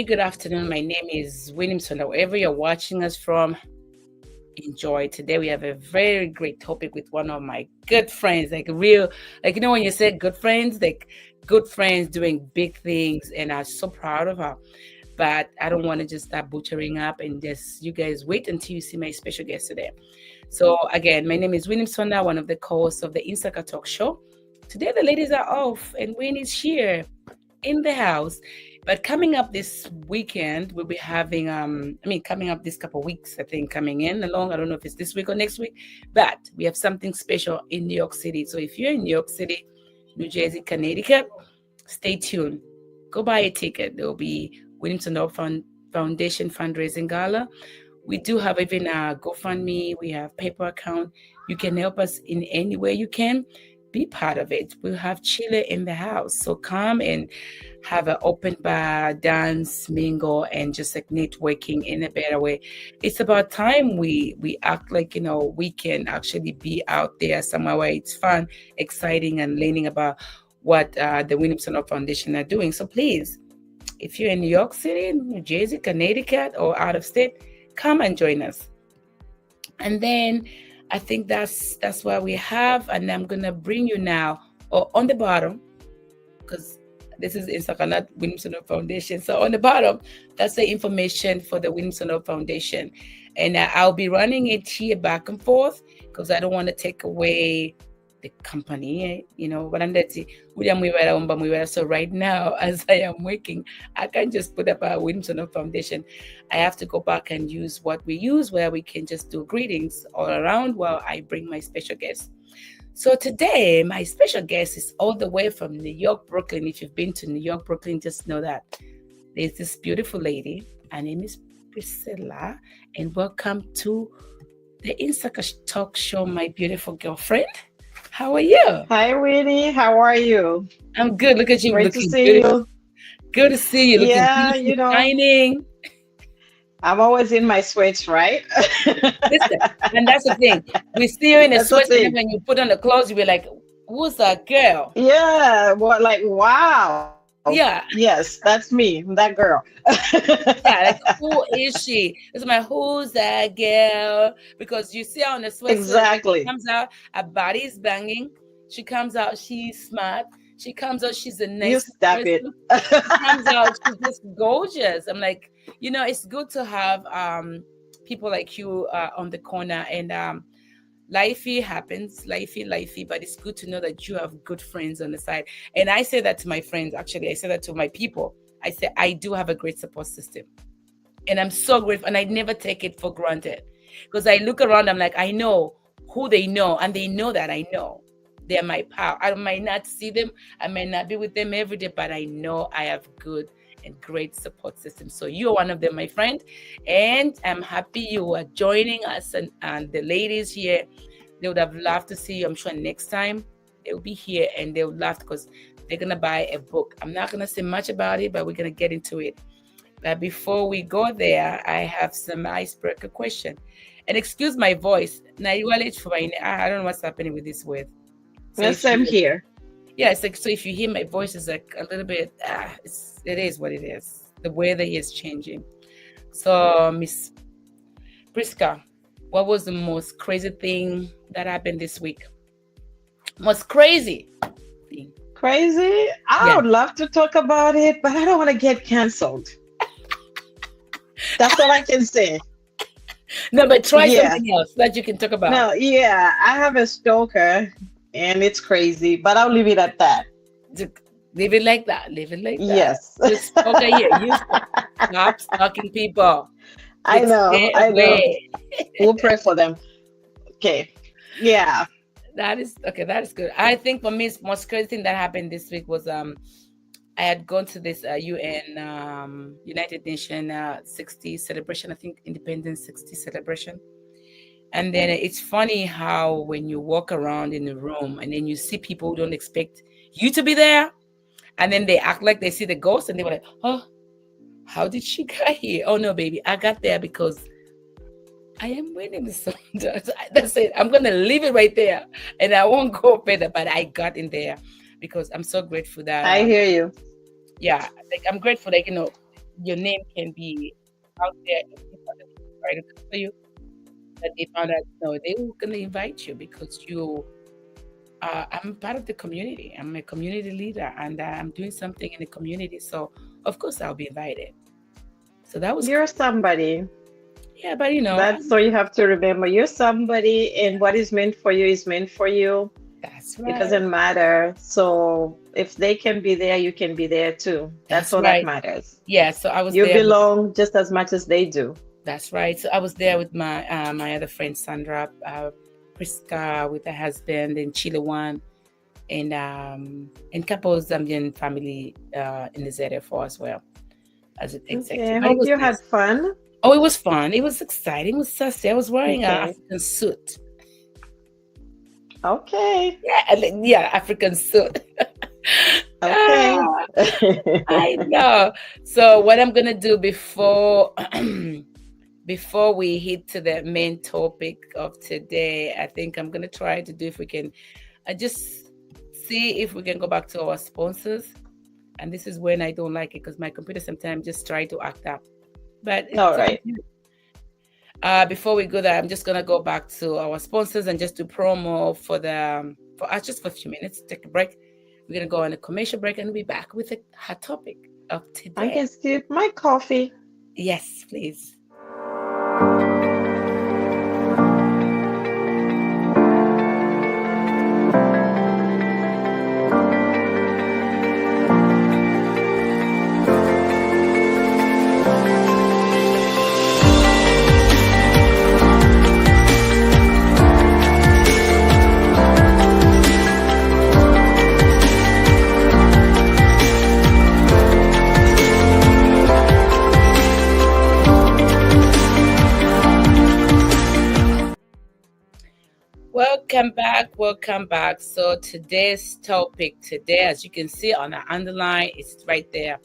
day, good afternoon. My name is Williamson. Wherever you're watching us from, enjoy. Today we have a very great topic with one of my good friends, like real, like when you say good friends, like good friends doing big things, and I'm so proud of her. But I don't want to just start butchering up and just you guys wait until you see my special guest today. So again, my name is William Sonda, one of the co-hosts of the Insaka Talk Show. Today the ladies are off and Wayne is here in the house. But coming up this weekend, we'll be having coming up this couple of weeks, I think, coming in along. I don't know if it's this week or next week, but we have something special in New York City. So if you're in New York City, New Jersey, Connecticut, stay tuned. Go buy a ticket. There will be Williamson Foundation fundraising gala. We do have even a GoFundMe. We have PayPal account. You can help us in any way you can. Be part of it. We'll have Chile in the house. So come and have an open bar, dance, mingle, and just like networking in a better way. It's about time we act like, we can actually be out there somewhere where it's fun, exciting, and learning about what the Williamson Foundation are doing. So please, if you're in New York City, New Jersey, Connecticut, or out of state, come and join us. And then I think that's what we have. And I'm going to bring you now on the bottom, because this is Insaka, not Williamson Foundation. So on the bottom, that's the information for the Williamson Foundation. And I'll be running it here back and forth because I don't want to take away the company, but I'm so right now, as I am working, I can't just put up a Williamson Foundation. I have to go back and use what we use, where we can just do greetings all around while I bring my special guest. So today, my special guest is all the way from New York, Brooklyn. If you've been to New York, Brooklyn, just know that there's this beautiful lady. Her name is Priscilla, and welcome to the Insaka Talk Show, my beautiful girlfriend. How are you? Hi, Winnie. How are you? I'm good. Look at you. Great to see you. Good to see you. Yeah, looking shining. I'm always in my sweats, right? Listen, and that's the thing. We see you in a sweat, and when you put on the clothes, you'll be like, who's that girl? Yeah. Well, like, wow. Yeah. Yes, that's me, that girl. Yeah, like, who is she? It's like, who's that girl? Because you see her on the sweat. Exactly. She comes out, her body is banging. She comes out, she's smart. She comes out, she's a nice You stop person. it. She comes out, she's just gorgeous. I'm like, it's good to have people like you on the corner, and lifey happens, lifey, but it's good to know that you have good friends on the side. And I say that to my friends, actually, I say that to my people. I say, I do have a great support system. And I'm so grateful, and I never take it for granted. Because I look around, I'm like, I know who they know, and they know that I know. They're my power. I might not see them, I might not be with them every day, but I know I have good and great support system. So you're one of them, my friend, and I'm happy you are joining us. And the ladies here, they would have loved to see you. I'm sure next time they'll be here, and they would love, because they're gonna buy a book. I'm not gonna say much about it, but we're gonna get into it. But before we go there, I have some icebreaker question. And excuse my voice. I don't know what's happening with this word. So same here. Yeah, it's like, so if you hear my voice, is like a little bit, it is what it is. The weather is changing. So, Miss Prisca, what was the most crazy thing that happened this week? Most crazy thing. Crazy? I would love to talk about it, but I don't want to get canceled. That's all I can say. No, but try something else that you can talk about. No, I have a stalker. And it's crazy, but I'll leave it at that. Leave it like that. Yes. Just, okay, you stop stalking people. I know. We'll pray for them. Okay. Yeah. That is good. I think for me, the most crazy thing that happened this week was I had gone to this UN United Nations 60 celebration, I think Independence 60 celebration. And then it's funny how when you walk around in the room and then you see people who don't expect you to be there, and then they act like they see the ghost, and they were like, oh, how did she get here? Oh no, baby, I got there because I am waiting for some. That's it. I'm going to leave it right there, and I won't go further, but I got in there because I'm so grateful that I hear you. Yeah, like I'm grateful that your name can be out there, even if other people try to cover you, that they found out no, they were gonna invite you because you I'm part of the community. I'm a community leader and I'm doing something in the community. So of course I'll be invited. So that was You're cool. somebody. Yeah, but That's so you have to remember you're somebody, and what is meant for you is meant for you. that's It right. doesn't matter. So if they can be there, you can be there too. That's That's all that right. matters. Yeah, so I was You there with belong just as much as they do. that's right. So I was there with my other friend Sandra, Prisca with her husband and Chile one and couple Zambian family in the ZF4 as well as an Okay, executive. I But it hope was you had nice. fun. Oh, it was fun. It was exciting. It was sassy. I was wearing an Okay. African suit. Okay. Yeah, yeah, African suit. Okay. Ah, I know. So what I'm gonna do before before we hit to the main topic of today, I think I'm gonna try to do if we can just see if we can go back to our sponsors. And this is when I don't like it because my computer sometimes just try to act up. But All it's all right. good. Before we go there, I'm just gonna go back to our sponsors and just do promo for the for us just for a few minutes. Take a break. We're gonna go on a commercial break and we'll be back with the hot topic of I today. can sip my coffee. Yes, please. Welcome back. Welcome back. So today's topic today, as you can see on the underline, it's right there.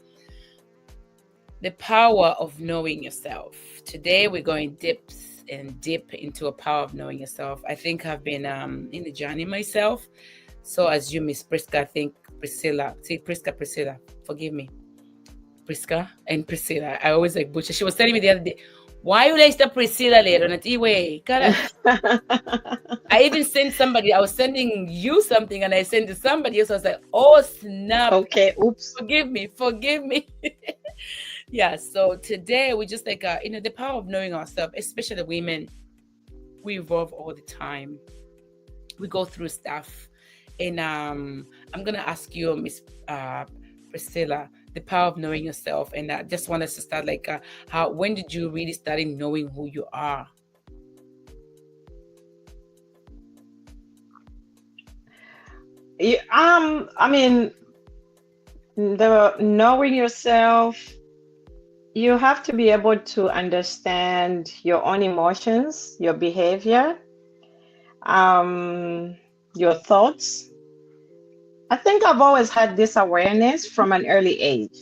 The power of knowing yourself. Today we're going deep into a power of knowing yourself. I think I've been in the journey myself. So as you, Miss Prisca, I think Priscilla, forgive me. Prisca and Priscilla. I always like butcher. She was telling me the other day, why you like the Priscilla later? And way. I even sent somebody, I was sending you something and I sent to somebody else. I was like, oh snap. Okay. Oops. Forgive me, forgive me. Yeah, so today we just like the power of knowing ourselves, especially women. We evolve all the time. We go through stuff. And I'm gonna ask you, Miss Priscilla, the power of knowing yourself. And I just want us to start like how when did you really start knowing who you are? I mean, the knowing yourself, you have to be able to understand your own emotions, your behavior, um, your thoughts. I think I've always had this awareness from an early age.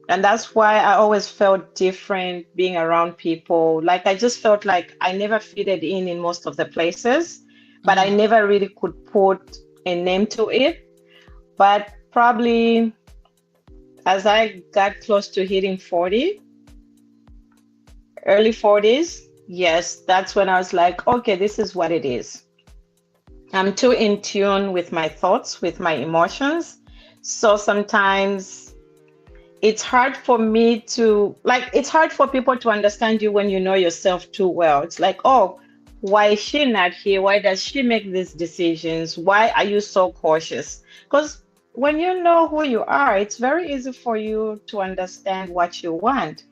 And that's why I always felt different being around people. Like I just felt like I never fitted in most of the places, but I Mhm. never really could put a name to it. But probably as I got close to hitting 40, early 40s, yes, that's when I was like, okay, this is what it is. I'm too in tune with my thoughts, with my emotions. So sometimes it's hard for me to, like, it's hard for people to understand you when you know yourself too well. It's like, oh, why is she not here? Why does she make these decisions? Why are you so cautious? Because when you know who you are, it's very easy for you to understand what you want,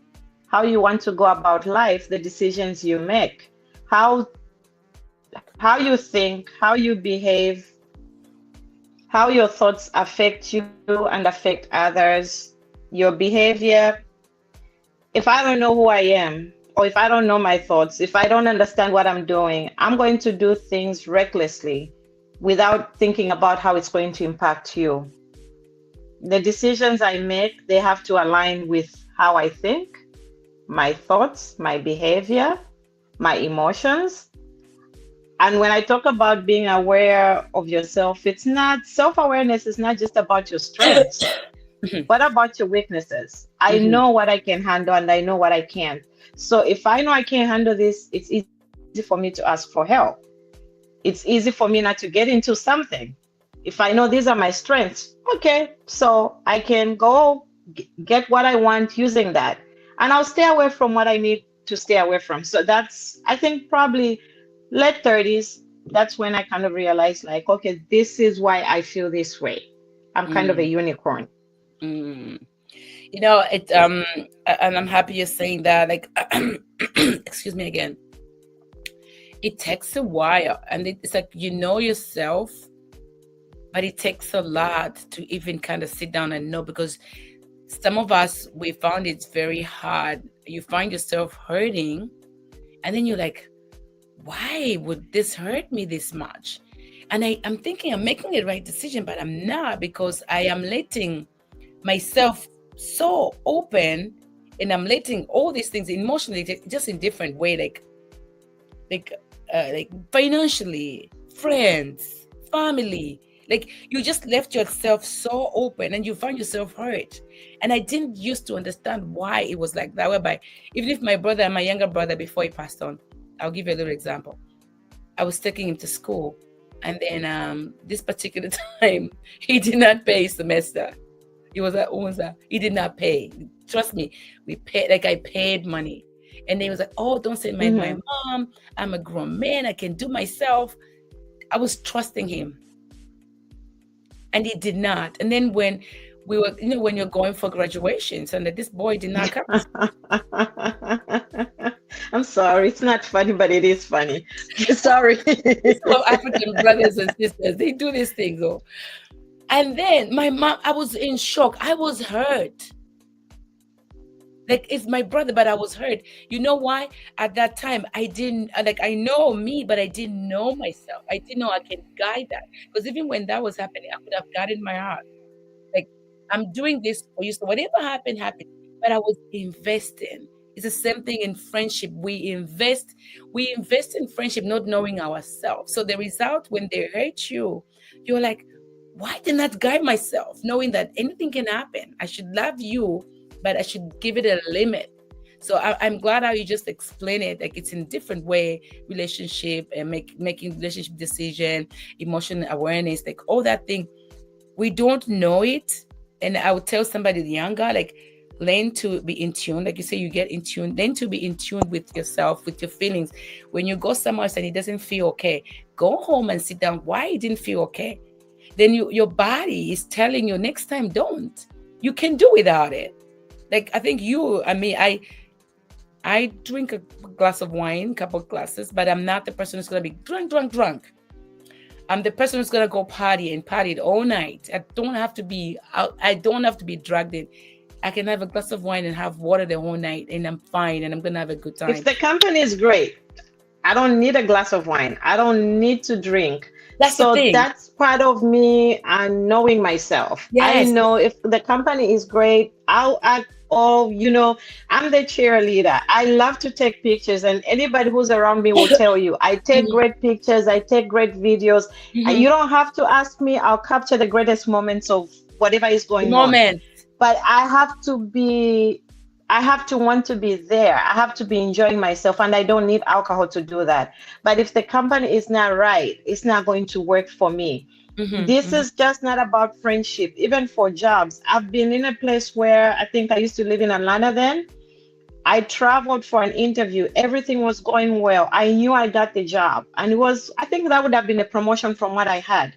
how you want to go about life, the decisions you make, how how you think, how you behave, how your thoughts affect you and affect others, your behavior. If I don't know who I am, or if I don't know my thoughts, if I don't understand what I'm doing, I'm going to do things recklessly without thinking about how it's going to impact you. The decisions I make, they have to align with how I think, my thoughts, my behavior, my emotions. And when I talk about being aware of yourself, it's not self awareness is not just about your strengths. Mhm. What about your weaknesses? I Mhm. know what I can handle and I know what I can't. So if I know I can't handle this, it's easy for me to ask for help. It's easy for me not to get into something. If I know these are my strengths, okay, so I can go get what I want using that. And I'll stay away from what I need to stay away from. So that's, I think, probably late 30s. That's when I kind of realized, like, okay, this is why I feel this way. I'm kind of a Mm. unicorn. Mm. It and I'm happy you're saying that. Like, excuse me again. It takes a while, and it's like yourself, but it takes a lot to even kind of sit down and know, because some of us, we found it's very hard. You find yourself hurting, and then you're like, why would this hurt me this much? And I'm thinking I'm making the right decision, but I'm not, because I am letting myself so open, and I'm letting all these things emotionally, just in different way, like like financially, friends, family. Like, you just left yourself so open, and you find yourself hurt. And I didn't used to understand why it was like that. Whereby, even if my brother, my younger brother, before he passed on, I'll give you a little example. I was taking him to school, and then this particular time, he did not pay his semester. He was at Unza. He did not pay. Trust me, we paid. Like, I paid money, and he was like, "Oh, don't say my Hmm. mom. I'm a grown man. I can do myself." I was trusting him, and he did not. And then when we were, when you're going for graduations, and that this boy did not come to school. I'm sorry. It's not funny, but it is funny. Sorry. Some of African brothers and sisters, they do these things, though. And then my mom, I was in shock. I was hurt. Like, it's my brother, but I was hurt. You know why? At that time, I didn't, like, I know me, but I didn't know myself. I didn't know I can guide that. Because even when that was happening, I could have guided my heart. Like, I'm doing this for you. So whatever happened, happened. But I was investing. It's the same thing in friendship. We invest in friendship, not knowing ourselves. So the result, when they hurt you, you're like, why didn't I guide myself? Knowing that anything can happen. I should love you, but I should give it a limit. So I'm glad how you just explain it. Like, it's in different way, relationship, and making relationship decision, emotional awareness, like all that thing. We don't know it. And I would tell somebody younger, like, learn to be in tune. Like you say, you get in tune. Learn to be in tune with yourself, with your feelings. When you go somewhere else and it doesn't feel okay, go home and sit down. Why it didn't feel okay? Then your body is telling you, next time, don't. You can do without it. Like, I think I drink a glass of wine, couple of glasses, but I'm not the person who's gonna be drunk. I'm the person who's gonna go party and party all night. I don't have to be out. I don't have to be dragged in. I can have a glass of wine and have water the whole night, and I'm fine, and I'm gonna have a good If time. the company is great, I don't need a glass of wine. I don't need to drink. That's the So thing. that's part of me and knowing myself. I Yes. know if the company is great, I'll act. Oh, I'm the cheerleader. I love to take pictures, and anybody who's around me will tell you I take Mhm, great pictures, I take great videos. mhm. You don't have to ask me, I'll capture the greatest moments of whatever is The going on. moment. But I have to want to be there. I have to be enjoying myself, and I don't need alcohol to do that. But if the company is not right, it's not going to work for me. Mhm, This mhm, is just not about friendship, even for jobs. I've been in a place where I think I used to live in Atlanta then. I traveled for an interview. Everything was going well. I knew I got the job. And I think that would have been a promotion from what I had.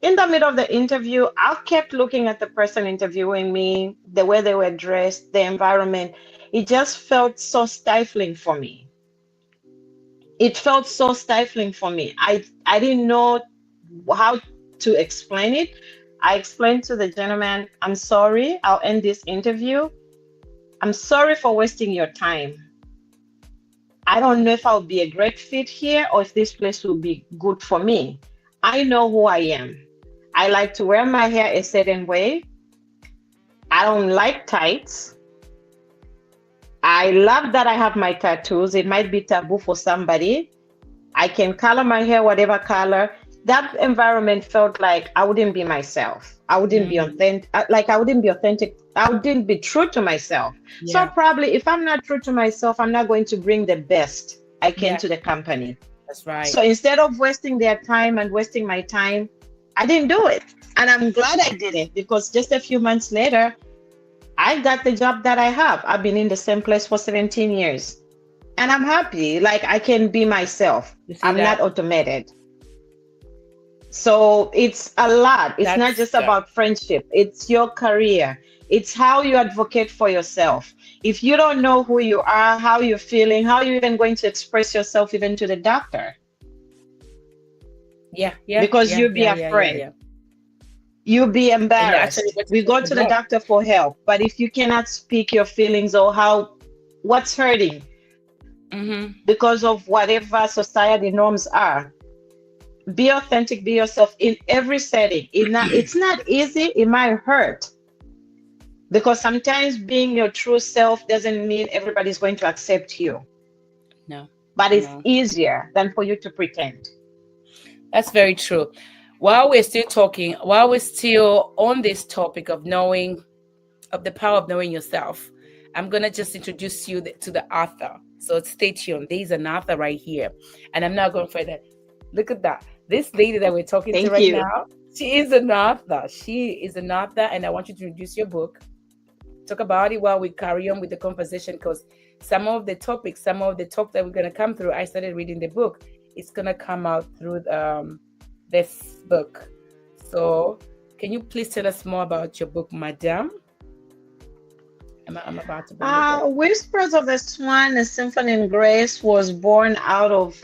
In the middle of the interview, I kept looking at the person interviewing me, the way they were dressed, the environment. It just felt so stifling for me. It felt so stifling for me. I didn't know how to explain it. I explained to the gentleman, I'm sorry, I'll end this interview. I'm sorry for wasting your time. I don't know if I'll be a great fit here or if this place will be good for me. I know who I am. I like to wear my hair a certain way. I don't like tights. I love that I have my tattoos. It might be taboo for somebody. I can color my hair whatever color. that environment felt like I wouldn't be myself. I wouldn't be authentic. Like I wouldn't be authentic. I wouldn't be true to myself. So Yeah. probably if I'm not true to myself, I'm not going to bring the best I can Yeah. to the company. That's right. So instead of wasting their time and wasting my time, I didn't do it. And I'm glad I didn't, because just a few months later, I got the job that I have. I've been in the same place for 17 years. And I'm happy. Like I can be myself. You see I'm not that? automated. So it's a lot. It's not That's just about friendship, it's your career. It's how you advocate for yourself. If you don't know who you are, how you're feeling, how you're even going to express yourself even to the doctor, yeah, yeah, because yeah, you'll be yeah, yeah, yeah, afraid. yeah. You'll be And actually, embarrassed. what We you go just to the about? doctor for help, but if you cannot speak your feelings or how what's hurting Mm-hmm. because of whatever society norms are, be authentic, be yourself in every setting. It's not easy, it might hurt, because sometimes being your true self doesn't mean everybody's going to accept you, No, but it's no. easier than for you to pretend. That's very true. While we're still talking, while we're still on this topic of knowing, of the power of knowing yourself, I'm gonna just introduce you to the author. So stay tuned. There's an author right here, and I'm not going further. Look at that. This lady that we're talking to Thank right you. now, she is an author. She is an author, and I want you to introduce your book. Talk about it while we carry on with the conversation, because some of the topics, some of the talk that we're gonna come through, I started reading the book. It's gonna come out through this book. So, can you please tell us more about your book, Madame? I'm about to bring it up. Whispers of the Swan, a Symphony in Grace was born out of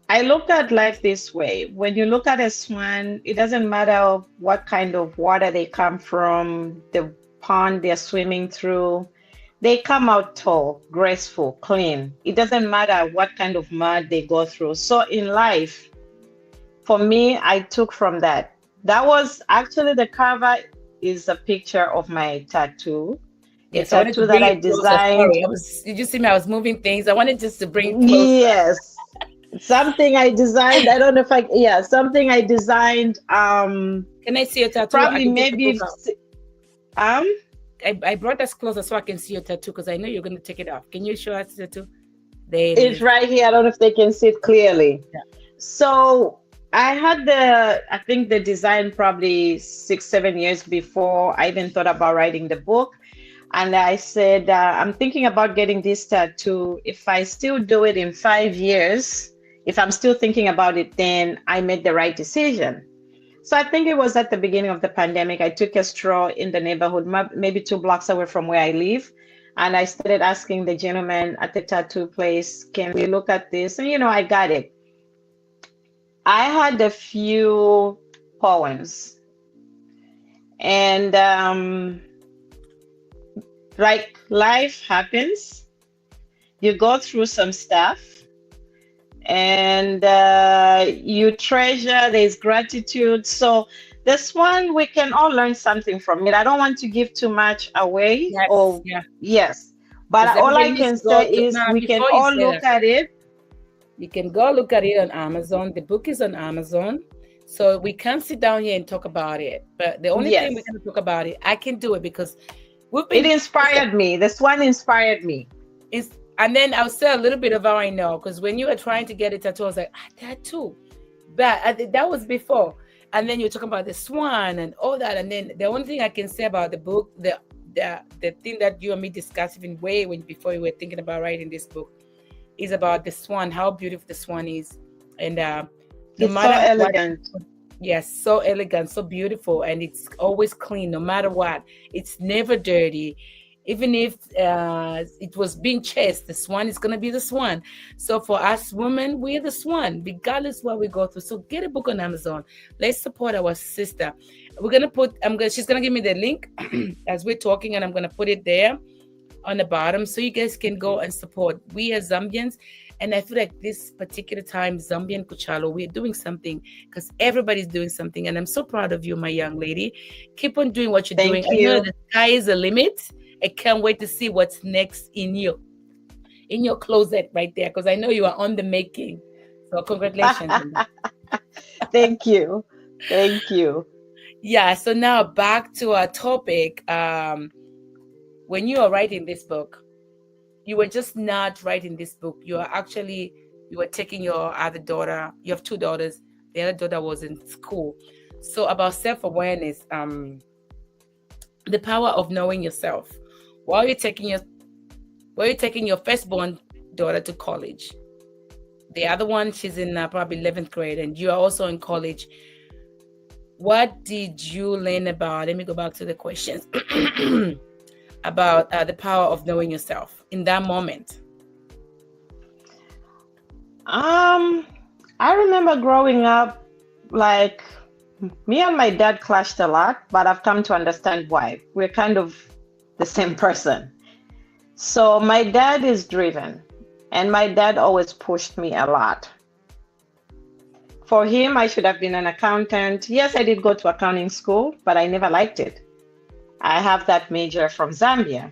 I looked at life this way. When you look at a swan, it doesn't matter what kind of water they come from, the pond they're swimming through, they come out tall, graceful, clean. It doesn't matter what kind of mud they go through. So in life, for me, I took from that. That was actually the cover is a picture of my tattoo, a Yes, I wanted to tattoo that bring I it closer. designed. Sorry, did you see me? I was moving things. I wanted just to bring it closer. Yes, something I designed. I don't know if I, yeah, something I designed. Can I see your tattoo? I Probably can take the book maybe, out. um, I brought us closer so I can see your tattoo, because I know you're going to take it off. Can you show us the tattoo? There it it's is. right here. I don't know if they can see it clearly. Yeah. So I had I think the design probably 6, 7 years before I even thought about writing the book. And I said, I'm thinking about getting this tattoo. If I still do it in 5 years, if I'm still thinking about it, then I made the right decision. So I think it was at the beginning of the pandemic. I took a stroll in the neighborhood, maybe 2 blocks away from where I live. And I started asking the gentleman at the tattoo place, can we look at this? And, I got it. I had a few poems. And like life happens, you go through some stuff, and you treasure, there's gratitude. So this one, we can all learn something from it. I don't want to give too much away. Yes, yeah. Yes, but Because all I everybody needs can to go say to, is now, we can before you all say look that, at it. you can go look at it on Amazon. The book is on Amazon. So we can't sit down here and talk about it. But the only thing we're Yes, going to talk about it, I can do it because we've it been, inspired me. This one inspired me. and then I'll say a little bit of how I know. Because when you were trying to get a tattoo, I was like, tattoo. But that was before. And then you're talking about the swan and all that. And then the only thing I can say about the book, the thing that you and me discussed even before we were thinking about writing this book, is about the swan, how beautiful the swan is. And no It's so matter elegant. what, yes, so elegant, so beautiful, and it's always clean no matter what. It's never dirty. Even if it was being chased, the swan is going to be the swan. So for us women, we're the swan, regardless what we go through. So get a book on Amazon. Let's support our sister. We're going to put, she's going to give me the link as we're talking, and I'm going to put it there on the bottom so you guys can go and support. We as Zambians, and I feel like this particular time, Zambian Kuchalo, we're doing something because everybody's doing something. And I'm so proud of you, my young lady. Keep on doing what you're doing. Thank I know you. the sky is the limit. I can't wait to see what's next in your closet right there, because I know you are on the making. So congratulations on that. Thank you. Thank you. Yeah. So now back to our topic. When you are writing this book, you were just not writing this book. You were taking your other daughter. You have two daughters. The other daughter was in school. So about self-awareness, the power of knowing yourself. While you're taking your firstborn daughter to college, the other one, she's in probably 11th grade, and you are also in college. What did you learn about? Let me go back to the questions about the power of knowing yourself in that moment. I remember growing up, like me and my dad clashed a lot, but I've come to understand why. We're kind of the same person. So my dad is driven, and my dad always pushed me a lot. For him, I should have been an accountant. Yes, I did go to accounting school, but I never liked it. I have that major from Zambia.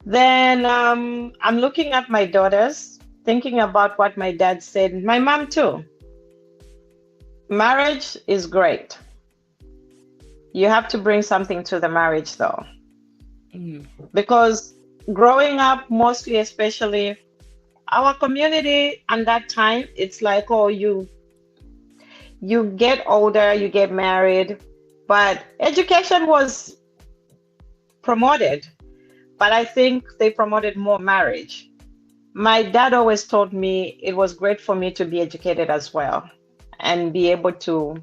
Then I'm looking at my daughters, thinking about what my dad said, my mom too. Marriage is great. You have to bring something to the marriage though. Because growing up, mostly, especially our community and that time, it's like, oh, you get older, you get married, but education was promoted. But I think they promoted more marriage. My dad always told me it was great for me to be educated as well and be able to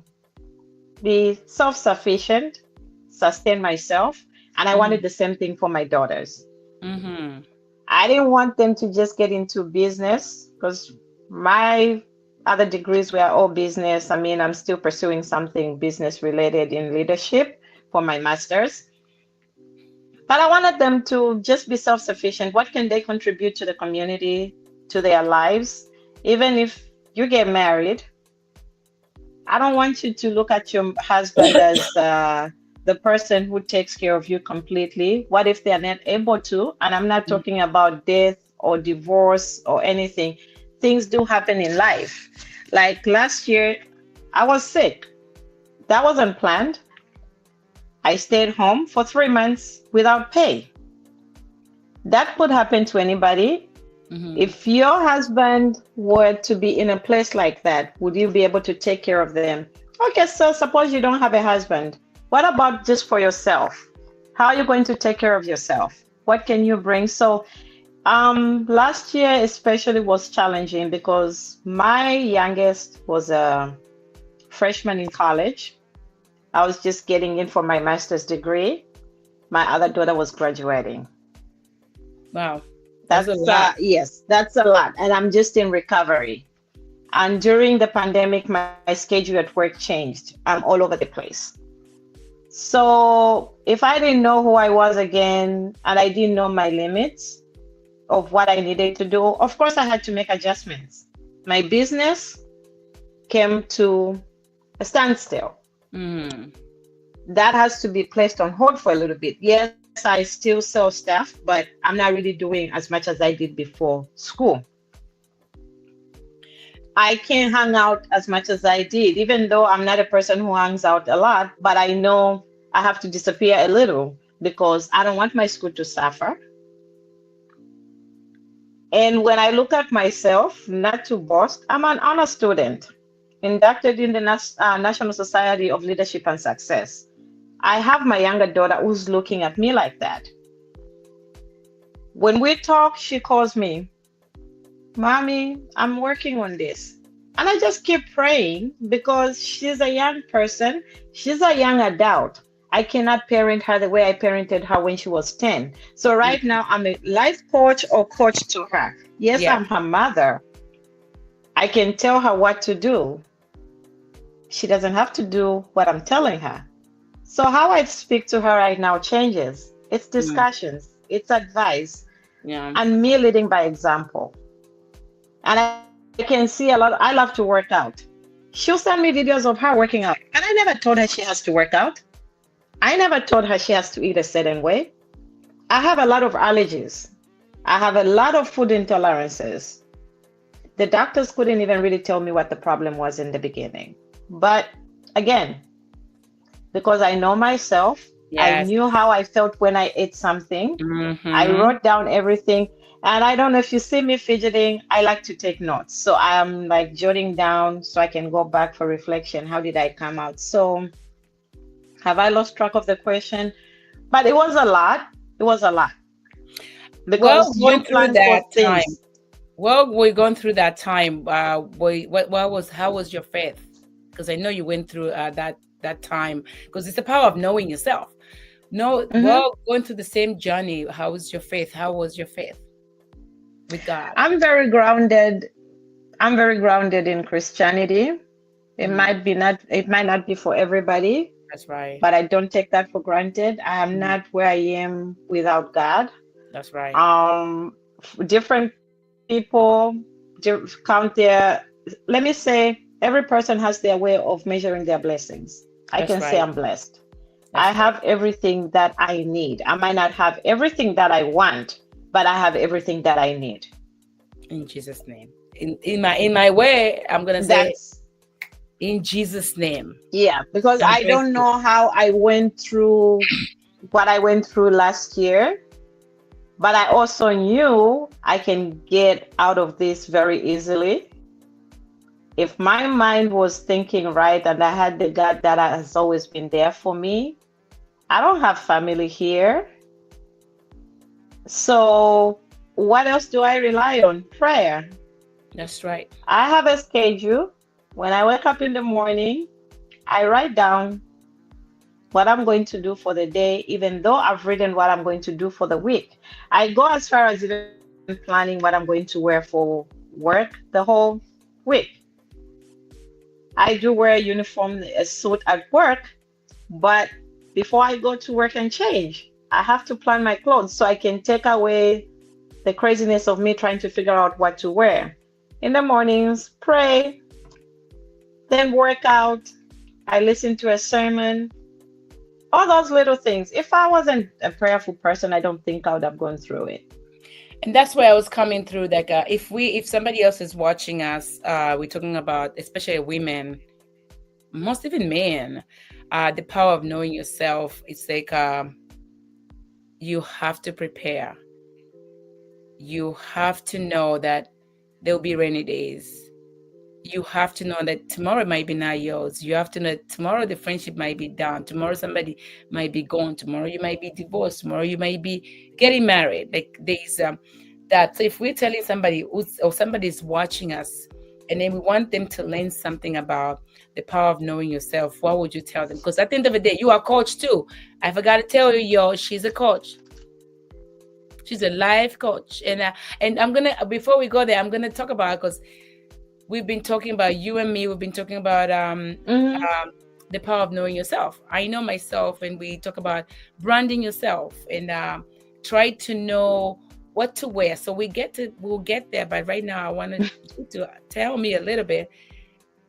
be self-sufficient, sustain myself. And I wanted the same thing for my daughters. I didn't want them to just get into business because my other degrees were all business. I mean, I'm still pursuing something business related in leadership for my master's. But I wanted them to just be self-sufficient. What can they contribute to the community, to their lives? Even if you get married, I don't want you to look at your husband as the person who takes care of you completely. What if they're not able to? And I'm not talking about death or divorce or anything. Things do happen in life. Like last year, I was sick. That wasn't planned. I stayed home for 3 months without pay. That could happen to anybody. If your husband were to be in a place like that, would you be able to take care of them? Okay, so suppose you don't have a husband. What about just for yourself? How are you going to take care of yourself? What can you bring? So last year especially was challenging because my youngest was a freshman in college. I was just getting in for my master's degree. My other daughter was graduating. Wow. That's a lot. Yes, that's a lot. And I'm just in recovery. And during the pandemic, my schedule at work changed. I'm all over the place. So if I didn't know who I was again, and I didn't know my limits of what I needed to do, of course I had to make adjustments. My business came to a standstill. That has to be placed on hold for a little bit. Yes, I still sell stuff, but I'm not really doing as much as I did before school. I can't hang out as much as I did, even though I'm not a person who hangs out a lot, but I know I have to disappear a little because I don't want my school to suffer. And when I look at myself, not to boast, I'm an honor student, inducted in the National Society of Leadership and Success. I have my younger daughter who's looking at me like that. When we talk, she calls me, Mommy, I'm working on this. And I just keep praying because she's a young person. She's a young adult. I cannot parent her the way I parented her when she was 10. So right now I'm a life coach or coach to her. Yes, I'm her mother. I can tell her what to do. She doesn't have to do what I'm telling her. So how I speak to her right now changes. It's discussions, it's advice, and me leading by example. And I can see a lot. I love to work out. She'll send me videos of her working out. And I never told her she has to work out. I never told her she has to eat a certain way. I have a lot of allergies. I have a lot of food intolerances. The doctors couldn't even really tell me what the problem was in the beginning. But again, because I know myself, I Yes. knew how I felt when I ate something. I Mm-hmm. wrote down everything. And I don't know if you see me fidgeting, I like to take notes. So I'm like jotting down so I can go back for reflection. How did I come out? So have I lost track of the question? But it was a lot. It was a lot Well, because you going through plan for that time. things. Well, we're going through that time. What was how was your faith? Because I know you went through that time. Because it's the power of knowing yourself. No, Mhm. well, going through the same journey. How was your faith? How was your faith with God? I'm very grounded. I'm very grounded in Christianity. Mm, It might not be for everybody, that's right. but I don't take that for granted. I am Mm, not where I am without God. that's right. Um, Different people count their, let me say, every person has their way of measuring their blessings. I That's can say right. I'm blessed. I That's right. have everything that I need. I might not have everything that I want, but I have everything that I need. In Jesus' name. In my way, I'm gonna say That's, in Jesus' name. yeah, because I'm I don't grateful. know how I went through what I went through last year, but I also knew I can get out of this very easily. If my mind was thinking right and I had the God that has always been there for me, I don't have family here. So, what else do I rely on? Prayer. That's right. I have a schedule. When I wake up in the morning, I write down what I'm going to do for the day, even though I've written what I'm going to do for the week. I go as far as even planning what I'm going to wear for work the whole week. I do wear a uniform, a suit at work, but before I go to work and change, I have to plan my clothes so I can take away the craziness of me trying to figure out what to wear. In the mornings, pray, then work out. I listen to a sermon, all those little things. If I wasn't a prayerful person, I don't think I would have gone through it. And that's where I was coming through. Like, if somebody else is watching us, we're talking about especially women, most even men, the power of knowing yourself. It's like you have to prepare. You have to know that there'll be rainy days. You have to know that tomorrow might be not yours. You have to know tomorrow the friendship might be down. Tomorrow somebody might be gone. Tomorrow you might be divorced. Tomorrow you might be getting married. Like there's that. So if we're telling somebody or somebody's watching us, and then we want them to learn something about the power of knowing yourself, what would you tell them? Because at the end of the day, you are a coach too. I forgot to tell you, y'all, she's a coach. She's a life coach, and I'm gonna before we go there, I'm gonna talk about because we've been talking about you and me. We've been talking about Hmm. the power of knowing yourself. I know myself, and we talk about branding yourself and try to know what to wear. So we'll get there. But right now, I wanted you to tell me a little bit.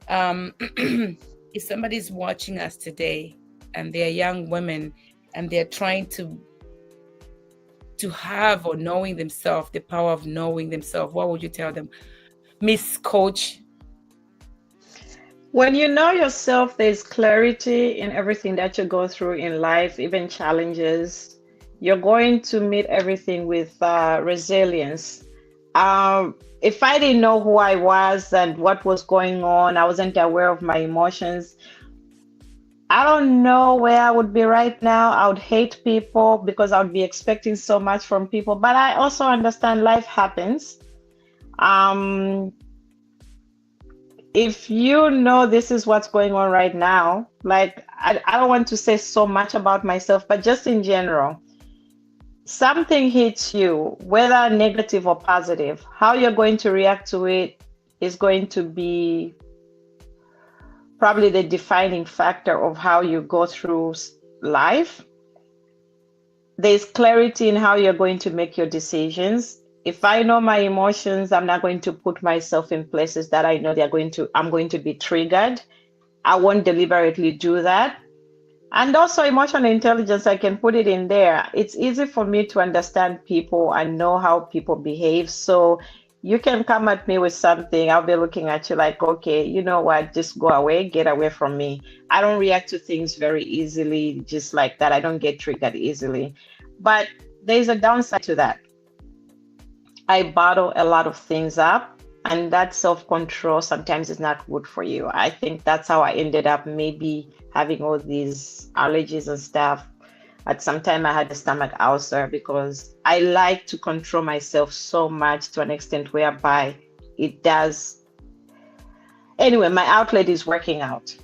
If somebody's watching us today and they're young women and they're trying to have or knowing themselves, the power of knowing themselves, what would you tell them, Miss Coach? When you know yourself, there's clarity in everything that you go through in life, even challenges. You're going to meet everything with resilience. If I didn't know who I was and what was going on, I wasn't aware of my emotions. I don't know where I would be right now. I would hate people because I would be expecting so much from people. But I also understand life happens. Um, if you know this is what's going on right now, like I don't want to say so much about myself, but just in general, something hits you, whether negative or positive, how you're going to react to it is going to be probably the defining factor of how you go through life. There's clarity in how you're going to make your decisions. If I know my emotions, I'm not going to put myself in places that I know I'm going to be triggered. I won't deliberately do that. And also emotional intelligence, I can put it in there. It's easy for me to understand people and know how people behave. So You can come at me with something. I'll be looking at you like, okay, you know what? Just go away, get away from me. I don't react to things very easily, just like that. I don't get triggered easily. But there's a downside to that. I bottle a lot of things up, and that self control sometimes is not good for you. I think that's how I ended up maybe having all these allergies and stuff. At some time, I had a stomach ulcer because I like to control myself so much to an extent whereby it does. Anyway, my outlet is working out.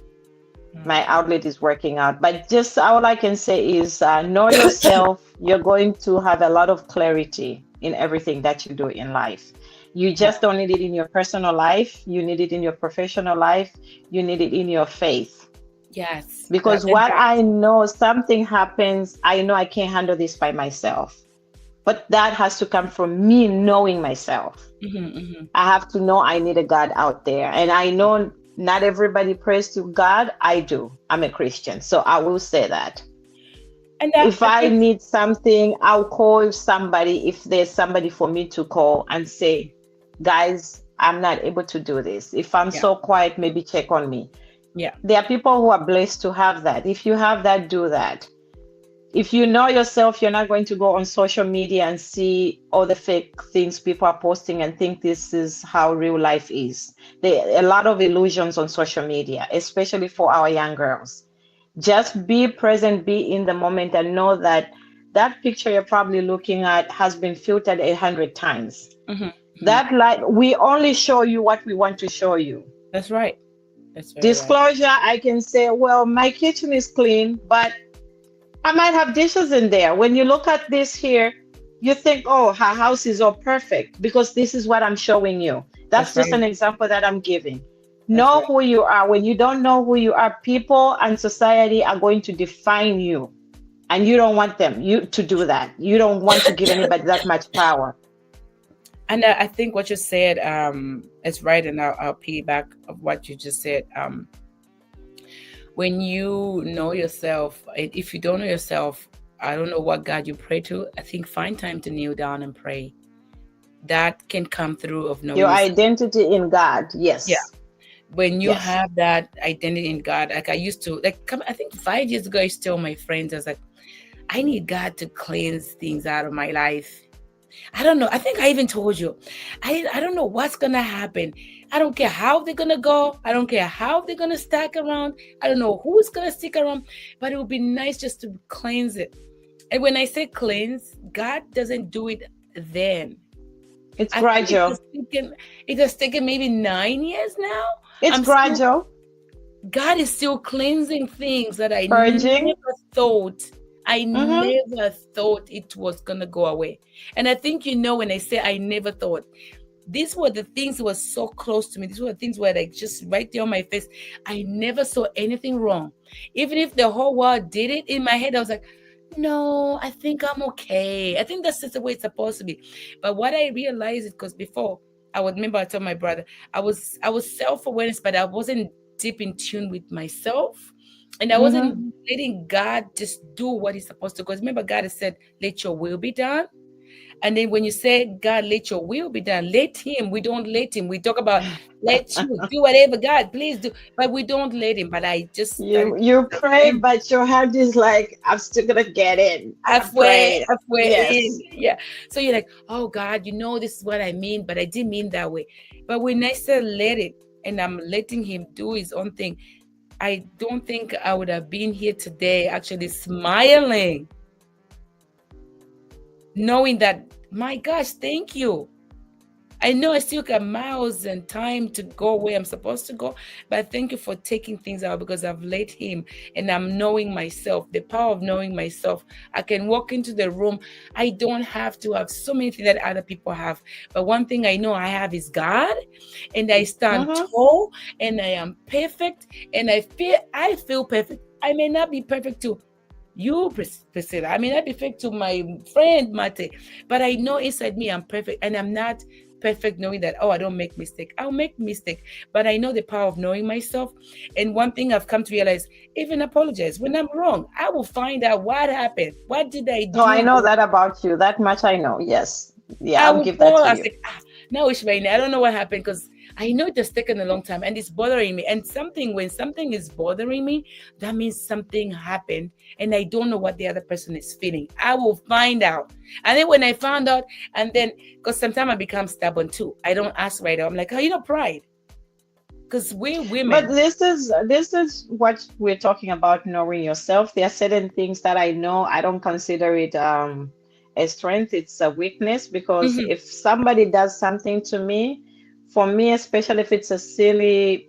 My outlet is working out. But just all I can say is know yourself. You're going to have a lot of clarity in everything that you do in life. You just don't need it in your personal life. You need it in your professional life. You need it in your faith. Yes. Because what I know, something happens, I know I can't handle this by myself. But that has to come from me knowing myself. I have to know I need a God out there. And I know not everybody prays to God. I do. I'm a Christian. So I will say that. And if I need something, I'll call somebody if there's somebody for me to call and say, guys, I'm not able to do this. If I'm so quiet, maybe check on me. Yeah. There are people who are blessed to have that. If you have that, do that. If you know yourself, you're not going to go on social media and see all the fake things people are posting and think this is how real life is. There are a lot of illusions on social media, especially for our young girls. Just be present, be in the moment, and know that that picture you're probably looking at has been filtered 100 times. That light, we only show you what we want to show you. That's right. That's disclosure, right. I can say, well, my kitchen is clean, but I might have dishes in there. When you look at this here, you think, oh, her house is all perfect because this is what I'm showing you. That's just right. An example that I'm giving. Know who you are. When you don't know who you are, people and society are going to define you. And you don't want them to do that. You don't want to give anybody that much power. And I think what you said is right, and I'll piggyback of what you just said. When you know yourself, if you don't know yourself, I don't know what God you pray to. I think find time to kneel down and pray. That can come through of knowing your identity in God. Yes. Yeah. When you have that identity in God, like I used to, I think 5 years ago, I used to tell my friends, I was like, I need God to cleanse things out of my life. I don't know. I think I even told you, I don't know what's going to happen. I don't care how they're going to go. I don't care how they're going to stack around. I don't know who's going to stick around, but it would be nice just to cleanse it. And when I say cleanse, God doesn't do it then. It's gradual. It has taken maybe 9 years now. It's gradual. God is still cleansing things that I Purging. never thought. I never thought it was going to go away. And I think, when I say I never thought, these were the things that were so close to me. These were the things where just right there on my face. I never saw anything wrong. Even if the whole world did it, in my head, I was like, no, I think I'm okay. I think that's just the way it's supposed to be. But what I realized is because before, I told my brother, I was self-awareness, but I wasn't deep in tune with myself. And I wasn't letting God just do what he's supposed to. Because remember, God has said, let your will be done. And then when you say, God, let your will be done, let him. We don't let him. We talk about, let you do whatever, God, please do. But we don't let him. But I just... You pray, but your heart is like, I'm still going to get in. Halfway in. Yeah. So you're like, oh, God, this is what I mean. But I didn't mean that way. But when I said let it, and I'm letting him do his own thing, I don't think I would have been here today actually smiling, knowing that, my gosh, thank you. I know I still got miles and time to go where I'm supposed to go, but thank you for taking things out because I've let him and I'm knowing myself, the power of knowing myself. I can walk into the room. I don't have to have so many things that other people have. But one thing I know I have is God, and I stand tall and I am perfect and I feel perfect. I may not be perfect to you, Priscilla. I may not be perfect to my friend, Mate, but I know inside me I'm perfect, and I'm not perfect knowing that, I don't make mistake. I'll make mistake, but I know the power of knowing myself. And one thing I've come to realize, even apologize when I'm wrong. I will find out what happened. What did I do? No, I know that about you. That much I know. Yes. Yeah, I'll give that to you. No, Ishmael, I don't know what happened because I know it has taken a long time and it's bothering me. And when something is bothering me, that means something happened and I don't know what the other person is feeling. I will find out. And then when I found out, and then because sometimes I become stubborn too. I don't ask right away. I'm like, oh, pride. Because we But women. this is what we're talking about, knowing yourself. There are certain things that I know I don't consider it a strength, it's a weakness, because Mhm. if somebody does something to me, for me, especially if it's a silly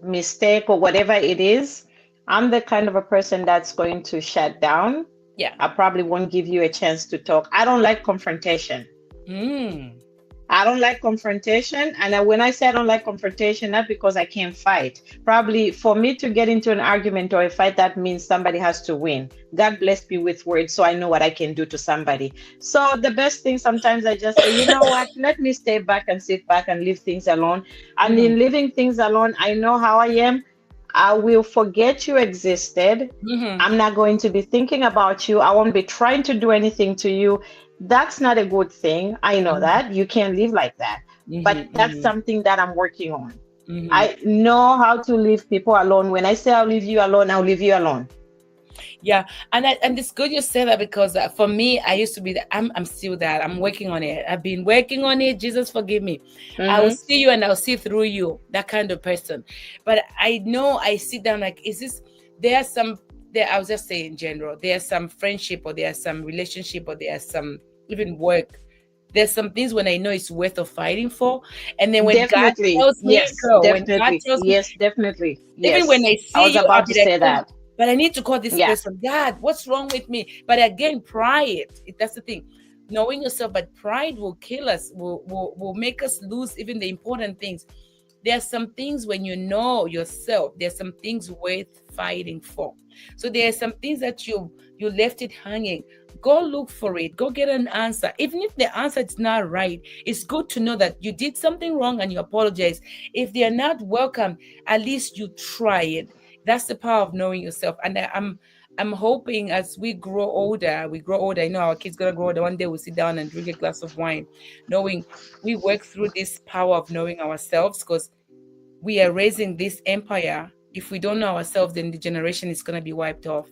mistake or whatever it is, I'm the kind of a person that's going to shut down. Yeah. I probably won't give you a chance to talk. I don't like confrontation. Mm. I don't like confrontation. And when I say I don't like confrontation, not because I can't fight. Probably for me to get into an argument or a fight, that means somebody has to win. God bless me with words so I know what I can do to somebody. So the best thing sometimes I just say, you know what? Let me stay back and sit back and leave things alone. And Mhm. in leaving things alone, I know how I am. I will forget you existed. Mhm. I'm not going to be thinking about you. I won't be trying to do anything to you. That's not a good thing. I know Mhm. that. You can't live like that. But Mhm. that's Mhm. something that I'm working on. Mhm. I know how to leave people alone. When I say I'll leave you alone, I'll leave you alone. Yeah, and it's good you say that because for me, I used to be that. I'm still that. I'm working on it. I've been working on it. Jesus forgive me. I will Mm-hmm. see you and I'll see through you. That kind of person. But I know I sit down like, is this? There are some. There, I was just saying in general. There's some friendship or there's some relationship or there's some even work. There's some things when I know it's worth of fighting for, and then when God Definitely. tells me, Yes, girl, when God definitely. tells me, Yes, definitely. even when Yes. I I see was you, I'll about to be like, say oh, that. but I need to call this Yeah. person. God, what's wrong with me? But again, pride. That's the thing. Knowing yourself, but pride will kill us, will make us lose even the important things. There are some things when you know yourself, there's some things worth fighting for. So there are some things that you left it hanging. Go look for it. Go get an answer. Even if the answer is not right, it's good to know that you did something wrong and you apologize. If they are not welcome, at least you try it. That's the power of knowing yourself. And I'm hoping as we grow older. I know our kids gonna grow older. One day we'll sit down and drink a glass of wine, knowing we work through this power of knowing ourselves because we are raising this empire. If we don't know ourselves, then the generation is gonna be wiped off.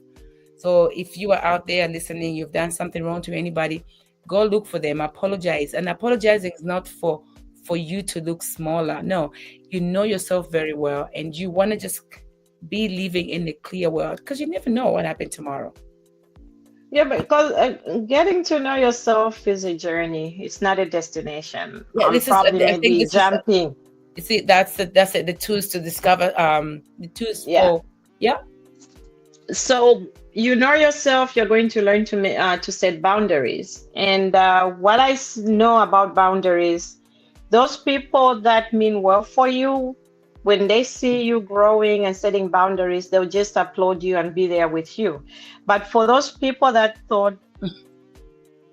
So if you are out there listening, you've done something wrong to anybody, go look for them, apologize. And apologizing is not for you to look smaller. No, you know yourself very well and you want to just be living in the clear world because you never know what happened tomorrow. Yeah, because getting to know yourself is a journey. It's not a destination. Yeah, I'm this is probably I think maybe this is jumping. you see that's it, the tools to discover the tools Yeah. for yeah. So you know yourself. You're going to learn to set boundaries. And what know about boundaries, those people that mean well for you, when they see you growing and setting boundaries, they'll just applaud you and be there with you. But for those people that thought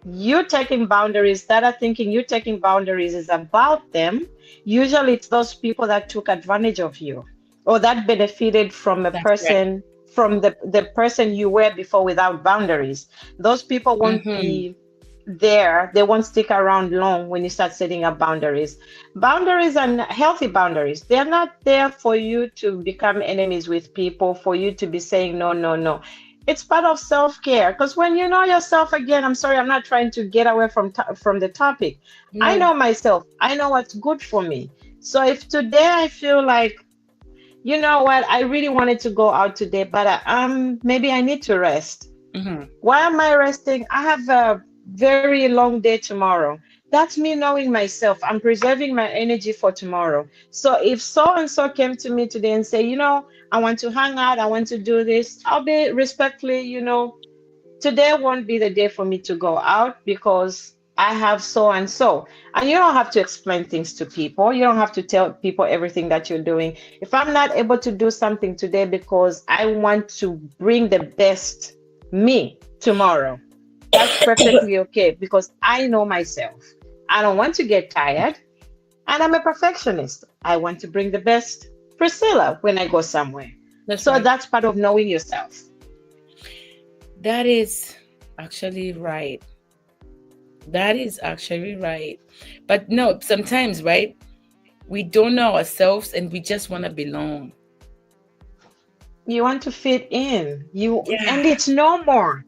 you taking boundaries, that are thinking you taking boundaries is about them, usually it's those people that took advantage of you or that benefited from a That's right. person, from the person you were before without boundaries. Those people won't Mm-hmm. be there. They won't stick around long when you start setting up boundaries. Boundaries and healthy boundaries, they're not there for you to become enemies with people, for you to be saying no, no, no. It's part of self-care, because when you know yourself, again, I'm sorry, I'm not trying to get away from the topic. I No. know myself. I know what's good for me. So if today I feel like, you know what, I really wanted to go out today, but maybe I need to rest. Mm-hmm. Why am I resting? I have a very long day tomorrow. That's me knowing myself. I'm preserving my energy for tomorrow. So if so and so came to me today and say, I want to hang out, I want to do this, I'll be respectfully, today won't be the day for me to go out because I have so and so. And you don't have to explain things to people. You don't have to tell people everything that you're doing. If I'm not able to do something today because I want to bring the best me tomorrow, that's perfectly okay because I know myself. I don't want to get tired and I'm a perfectionist. I want to bring the best Priscilla when I go somewhere. That's So right. that's part of knowing yourself. That is actually right. That is actually right. But no, sometimes, right? We don't know ourselves and we just want to belong. You want to fit in. And Yeah. it's no more.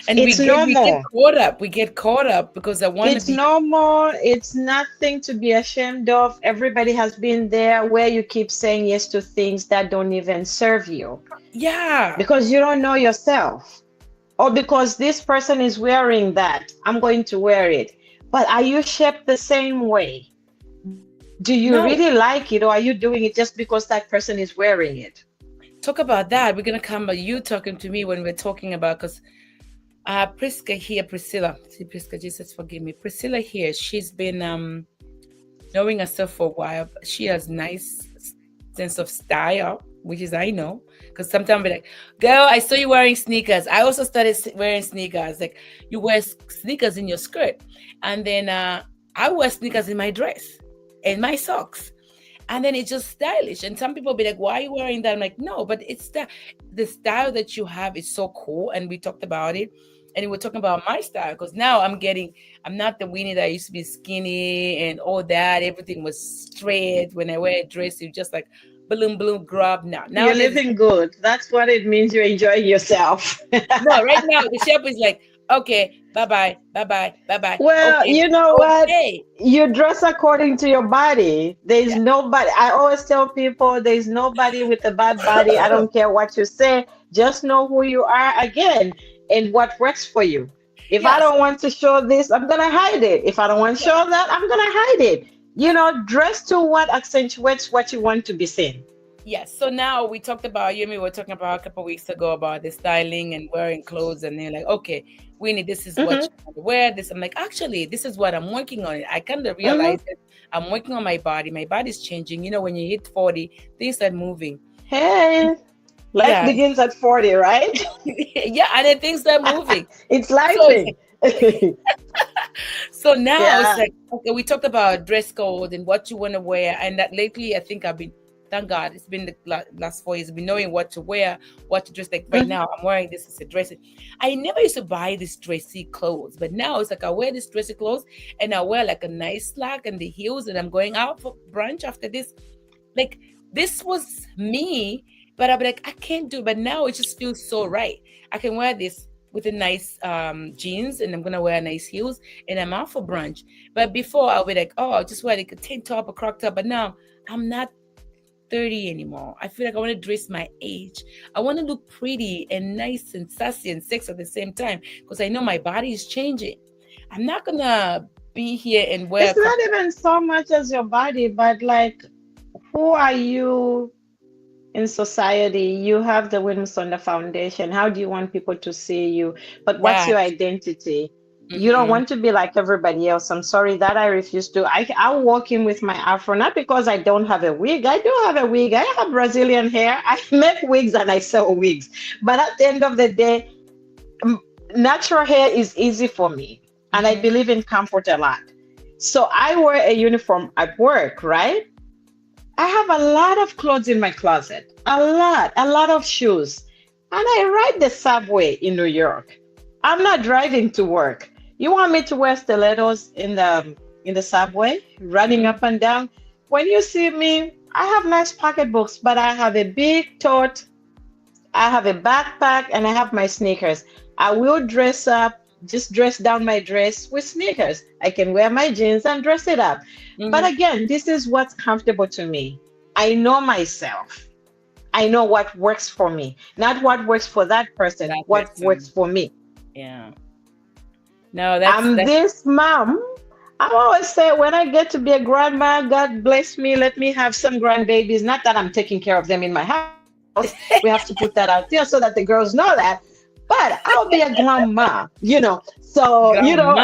And It's we get normal. caught up. We get caught up because I want to It's be. normal. It's nothing to be ashamed of. Everybody has been there where you keep saying yes to things that don't even serve you Yeah. because you don't know yourself. Or because this person is wearing that, I'm going to wear it. But are you shaped the same way? Do you No. really like it, or are you doing it just because that person is wearing it? Talk about that. We're gonna come by you talking to me when we're talking about, because Priscilla, see Priscilla, Jesus forgive me. Priscilla here, she's been knowing herself for a while. She has nice sense of style, which is I know. Because sometimes be like, girl, I saw you wearing sneakers. I also started wearing sneakers. Like you wear sneakers in your skirt. And then I wear sneakers in my dress and my socks. And then it's just stylish. And some people be like, why are you wearing that? I'm like, no, but it's the style that you have is so cool. And we talked about it. And we're talking about my style because now I'm not the weenie that used to be skinny and all that. Everything was straight. When I wear a dress, you just like balloon grab. Now You're nowadays, living good. That's what it means. You're enjoying yourself. no, right now the chef is like, okay, bye bye, bye bye, bye bye. Well, Okay, you know what? okay. You dress according to your body. There's Yeah. nobody. I always tell people there's nobody with a bad body. I don't care what you say. Just know who you are again and what works for you. If I Yes. don't want to show this, I'm going to hide it. If I don't want to show that, I'm going to hide it. Dress to what accentuates what you want to be seen. Yes. So now we talked about, you and me were talking about a couple of weeks ago about the styling and wearing clothes, and they're like, okay, Winnie, this is what Hmm. you want to wear. This, I'm like, actually, this is what I'm working on. I kind of Hmm. realize that I'm working on my body. My body's changing. When you hit 40, things start moving. Hey, life Yeah. begins at 40, right? Yeah. And then things start moving. It's So it's lifing. So now it's Yeah. like, okay, we talked about dress code and what you want to wear. And that lately, I think I've been, thank God, it's been the last 4 years, been knowing what to wear, what to dress. Like right Mhm. now, I'm wearing this as a dress. I never used to buy these dressy clothes, but now it's like I wear this dressy clothes and I wear like a nice slack and the heels, and I'm going out for brunch after this. Like this was me, but I'll be like, I can't do it. But now it just feels so right. I can wear this with a nice jeans, and I'm gonna wear nice heels, and I'm out for brunch. But before I'll be like, oh, I'll just wear like a tank top, a crop top. But now I'm not 30 anymore. I feel like I want to dress my age. I want to look pretty and nice and sassy and sexy at the same time because I know my body is changing. I'm not gonna be here and wear a It's crop not even so much as your body, but like, who are you in society? You have the wings on the foundation. How do you want people to see you? But what's that. your identity? You don't Mm-hmm. want to be like everybody else. I'm sorry that I refuse to. I'll walk in with my afro, not because I don't have a wig. I do have a wig. I have Brazilian hair. I make wigs and I sell wigs. But at the end of the day, m- natural hair is easy for me. And I Mm-hmm. believe in comfort a lot. So I wear a uniform at work, right? I have a lot of clothes in my closet, a lot of shoes. And I ride the subway in New York. I'm not driving to work. You want me to wear stilettos in the subway, running Mm-hmm. up and down? When you see me, I have nice pocketbooks, but I have a big tote, I have a backpack, and I have my sneakers. I will dress up, just dress down my dress with sneakers. I can wear my jeans and dress it up. But Mm-hmm. again, this is what's comfortable to me. I know myself. I know what works for me, not what works for that person, That what works person. for me. Yeah. No, I'm that's this mom. I always say when I get to be a grandma, God bless me, let me have some grandbabies. Not that I'm taking care of them in my house. We have to put that out there so that the girls know that. But I'll be a grandma.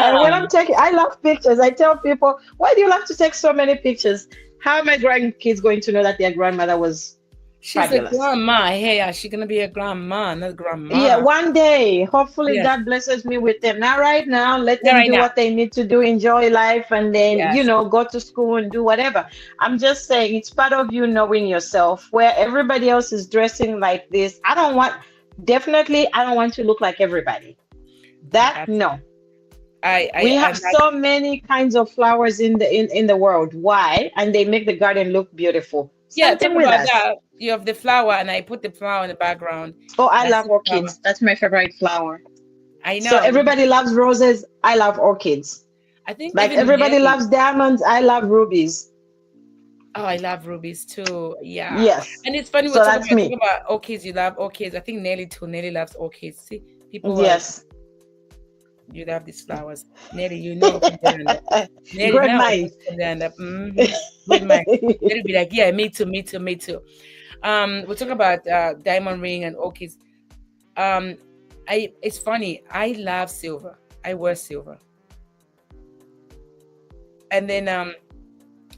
And when I'm grandma. taking, I love pictures. I tell people, why do you love to take so many pictures? How are my grandkids going to know that their grandmother was She's a fabulous? grandma. Hey, yeah, she's gonna be a grandma, not Yeah, grandma. one day, hopefully Yes. God blesses me with them. Not right now. Let Yeah, them right do now. what they need to do, enjoy life, and then, Yes. go to school and do whatever. I'm just saying it's part of you knowing yourself where everybody else is dressing like this. Definitely, I don't want to look like everybody. That, That's no. We I have so many kinds of flowers in the world. Why? And they make the garden look beautiful. yeah, Same talk thing with about us. that. You have the flower, and I put the flower in the background. Oh, I That's love the flower. orchids. That's my favorite flower. I So know. everybody loves roses. I love orchids. I think Like even everybody Nelly. loves diamonds. I love rubies. Oh, I love rubies too. Yeah. Yes. And it's funny we're So that's talking me. about orchids. You love orchids. I think Nelly too. Nelly loves orchids. See, people are Yes. you love these flowers. Nelly, you know from there and Nelly Great now minds. from there and good man. Nelly be like, yeah, me too, me too, me too. We'll talk about diamond ring and orchids. Um, it's funny. I love silver. I wear silver. And then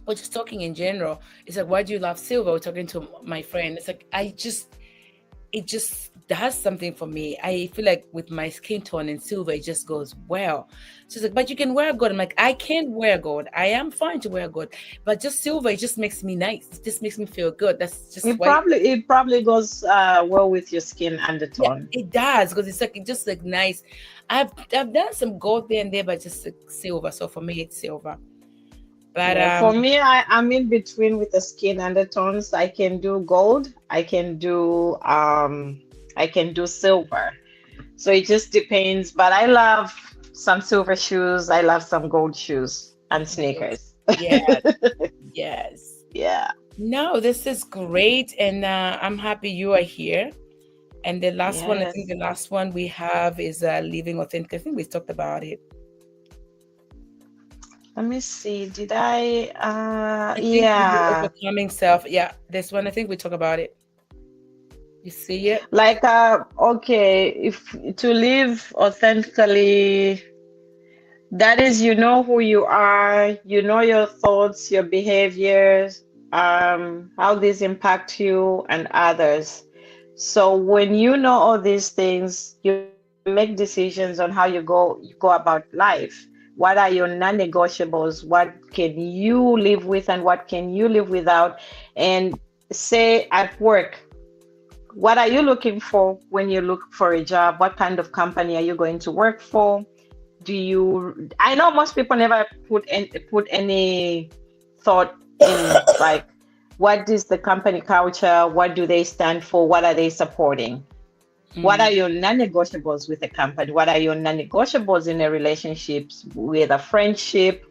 we're just talking in general. It's like, why do you love silver? We're talking to my friend. It's like it just does something for me. I feel like with my skin tone and silver, it just goes well. She's like, but you can wear gold. I'm like, I can't wear gold. I am fine to wear gold, but just silver, it just makes me nice. It just makes me feel good. That's just why. It probably goes well with your skin Yeah, undertone. it does because it's like it just like nice. I've done some gold there and there, but just like silver. So for me, it's silver. But Yeah, for me, I'm in between with the skin undertones. I can do gold. I can do silver. So it just depends. But I love some silver shoes. I love some gold shoes and sneakers. yes, yes. Yeah. No, this is great, and I'm happy you are here. And the last one, I think Yes. the last one we have is living authentic. I think we talked about it. Let me see. Did I? I think with the Yeah. overcoming self. Yeah, this one, I think we talk about it. You see it? Like, okay, if to live authentically, that is, you know who you are, you know your thoughts, your behaviors, how these impact you and others. So when you know all these things, you make decisions on how you go about life. What are your non-negotiables? What can you live with and what can you live without? And say at work, what are you looking for when you look for a job? What kind of company are you going to work for? Do you, I know most people never put any thought in, like, what is the company culture? What do they stand for? What are they supporting? What Mm, are your non-negotiables with a company? What are your non-negotiables in a relationship, with a friendship,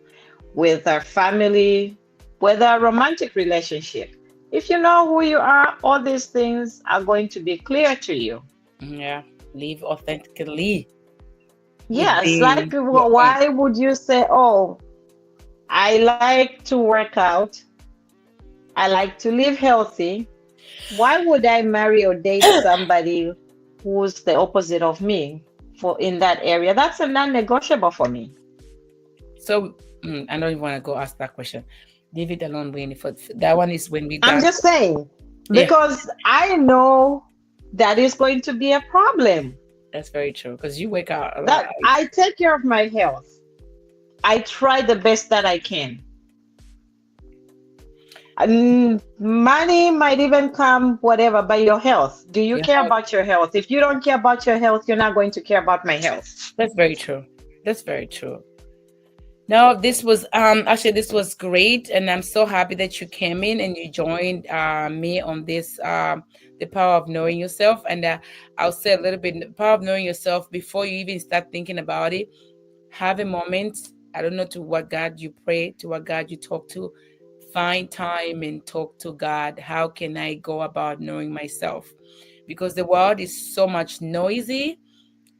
with a family, with a romantic relationship? If you know who you are, all these things are going to be clear to you. yeah, live authentically Yes, like, within your own. why would you say, oh, I like to work out, I like to live healthy. Why would I marry or date somebody who's the opposite of me for in that area? That's a non-negotiable for me. So I don't even want to go ask that question. Leave it alone, Winnie. For that one is when we I'm done. just saying, Yeah, because I know that is going to be a problem. that's very true. Because you wake out a lot. That I take care of my health. I try the best that I can. Money might even come, whatever, by your health. Do you Yeah, care about your health? If you don't care about your health, you're not going to care about my health. that's very true. That's very true. No, this was actually this was great, and I'm so happy that you came in and you joined me on this the power of knowing yourself. And I'll say a little bit the power of knowing yourself before you even start thinking about it. Have a moment. I don't know to what God you pray, to what God you talk to. Find time and talk to God. How can I go about knowing myself? Because the world is so much noisy,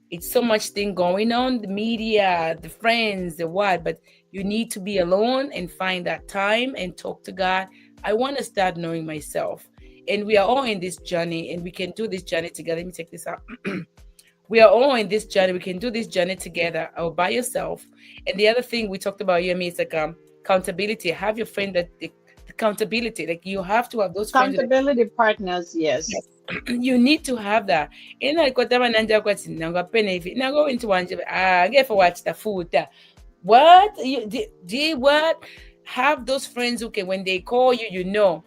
it's so much thing going on, the media, the friends, the what, but you need to be alone and find that time and talk to God. I want to start knowing myself, and we are all in this journey, and we can do this journey together. Let me take this out. We are all in this journey. We can do this journey together or by yourself. And the other thing we talked about, you and me, is like accountability. Have your friend that the accountability, like you have to have those friends that Accountability partners, yes. you need to have that. Inalikuwa nanja kwa sinangapene hivi. Nago into one get for watch the food. What? You did what? Have those friends who can when they call you, you know.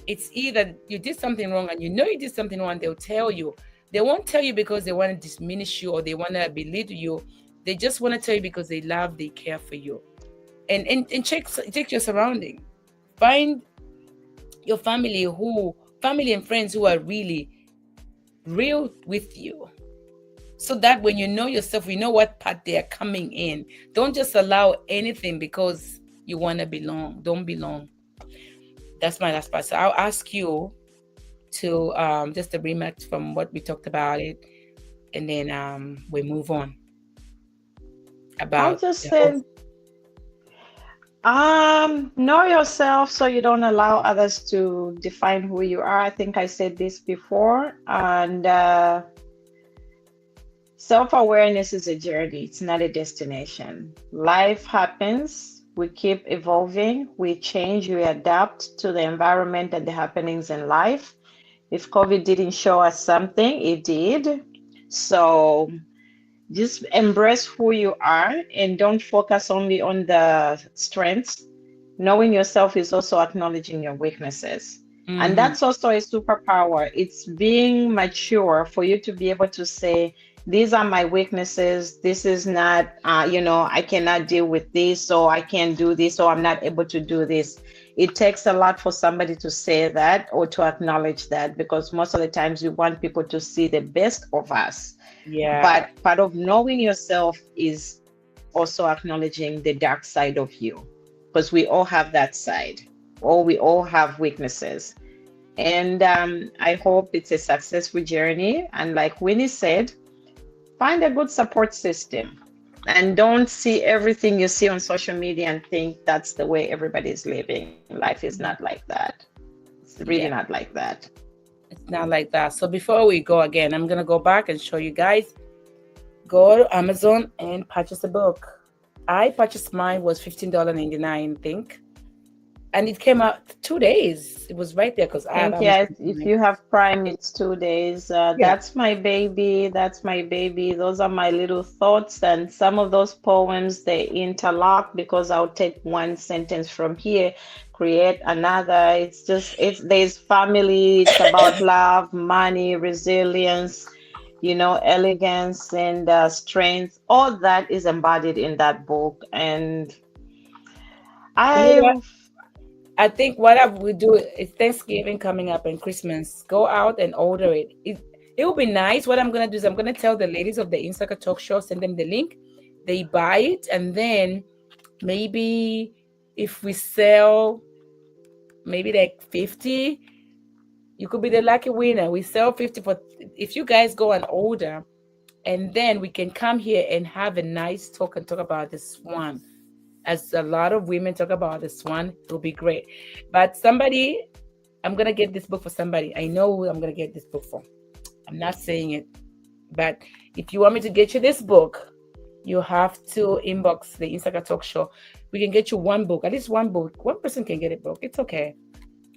It's either you did something wrong and you know you did something wrong, they'll tell you. They won't tell you because they want to diminish you or they want to belittle you. They just want to tell you because they love, they care for you. And check your surrounding. Find your family and friends who are really real with you, so that when you know yourself, you know what part they are coming in. Don't just allow anything because you want to belong. Don't belong. That's my last part. So I'll ask you to just a remark from what we talked about it, and then we move on I'll about just the whole. say, know yourself so you don't allow others to define who you are. I think I said this before, and self-awareness is a journey, it's not a destination. Life happens, we keep evolving, we change, we adapt to the environment and the happenings in life. If COVID didn't show us something, it did. So just embrace who you are and don't focus only on the strengths. Knowing yourself is also acknowledging your weaknesses. And Mhm. that's also a superpower. It's being mature for you to be able to say, these are my weaknesses. This is not, I cannot deal with this, so I can't do this, or I'm not able to do this. It takes a lot for somebody to say that or to acknowledge that, because most of the times we want people to see the best of us. Yeah. But part of knowing yourself is also acknowledging the dark side of you, because we all have that side, or we all have weaknesses. And I hope it's a successful journey. And like Winnie said, find a good support system. And don't see everything you see on social media and think that's the way everybody is living. Life is not like that. It's really Yeah. not like that. It's not like that. So before we go again, I'm gonna go back and show you guys. Go to Amazon and purchase a book. I purchased mine was $15.99, I think, and it came out 2 days. It was right there because I have Think, yes, Amazon if Prime. you have Prime, it's 2 days. Yeah. That's my baby. That's my baby. Those are my little thoughts. And some of those poems, they interlock because I'll take one sentence from here, create another. There's family, it's about love, money, resilience, elegance and strength. All that is embodied in that book. And You know what? I I think what I would do is Thanksgiving coming up and Christmas. Go out and order it. It will be nice. What I'm gonna do is I'm gonna tell the ladies of the Insaka Talk Show, send them the link. They buy it, and then maybe if we sell maybe like 50, you could be the lucky winner. We sell 50 for if you guys go and order, and then we can come here and have a nice talk and talk about the Swan. As a lot of women talk about the Swan, it will be great. But somebody, I'm gonna get this book for somebody. I know who I'm gonna get this book for. I'm not saying it, but if you want me to get you this book, you have to inbox the Insaka Talk Show. We can get you one book, at least one book. One person can get a book. It's okay.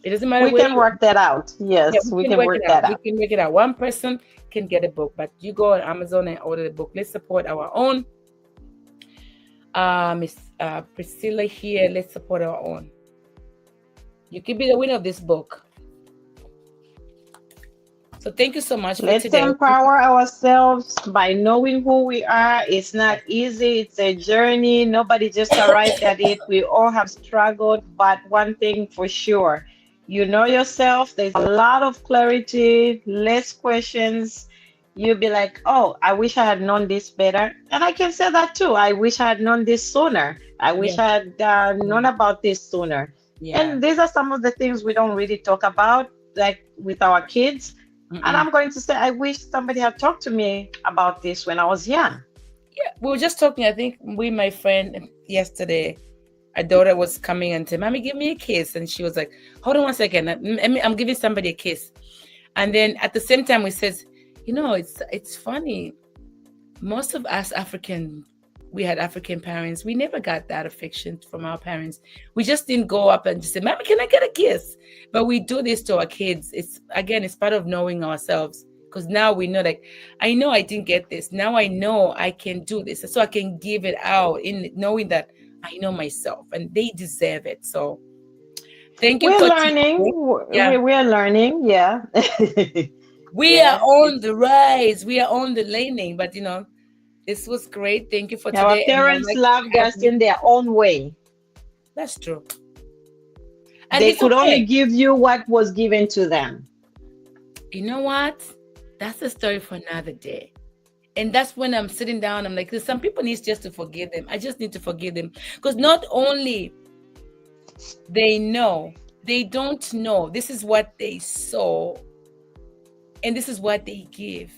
It doesn't matter We where can you. work that out. Yeah, Yes, we we can can work it work out. that We out. can work it out. One person can get a book, but you go on Amazon and order the book. Let's support our own. Miss Priscilla here. Let's support our own. You could be the winner of this book. So thank you so much for Let's today. empower ourselves by knowing who we are. It's not easy, it's a journey. Nobody just arrived at it. We all have struggled, but one thing for sure, you know yourself, there's a lot of clarity, less questions. You'll be like, oh, I wish I had known this better. And I can say that too. I wish I had known this sooner. I Yeah, wish I had known about this sooner. yeah. And these are some of the things we don't really talk about, like with our kids. And Mm-mm. I'm going to say, I wish somebody had talked to me about this when I was young. Yeah, we were just talking. I think with my friend yesterday. Our daughter was coming and said, "Mommy, give me a kiss," and she was like, "Hold on one second. I'm giving somebody a kiss." And then at the same time, we says, it's funny. Most of us African, we had African parents. We never got that affection from our parents. We just didn't go up and just say, "Mommy, can I get a kiss?" But we do this to our kids. It's part of knowing ourselves. Because now we know, like, I know I didn't get this. Now I know I can do this. So I can give it out in knowing that I know myself and they deserve it. So thank you We're for learning. today. Yeah. We're learning. Yeah. We are Yeah. on It's the rise. We are on the laning, but This was great. Thank you for Our today. And I parents like loved us having, in their own way. that's true. And They it's could only okay. give you what was given to them. You know what? That's a story for another day. And that's when I'm sitting down. I'm like, "There's some people need just to forgive them. I just need to forgive them." Because not only they know, they don't know. This is what they saw, and this is what they give.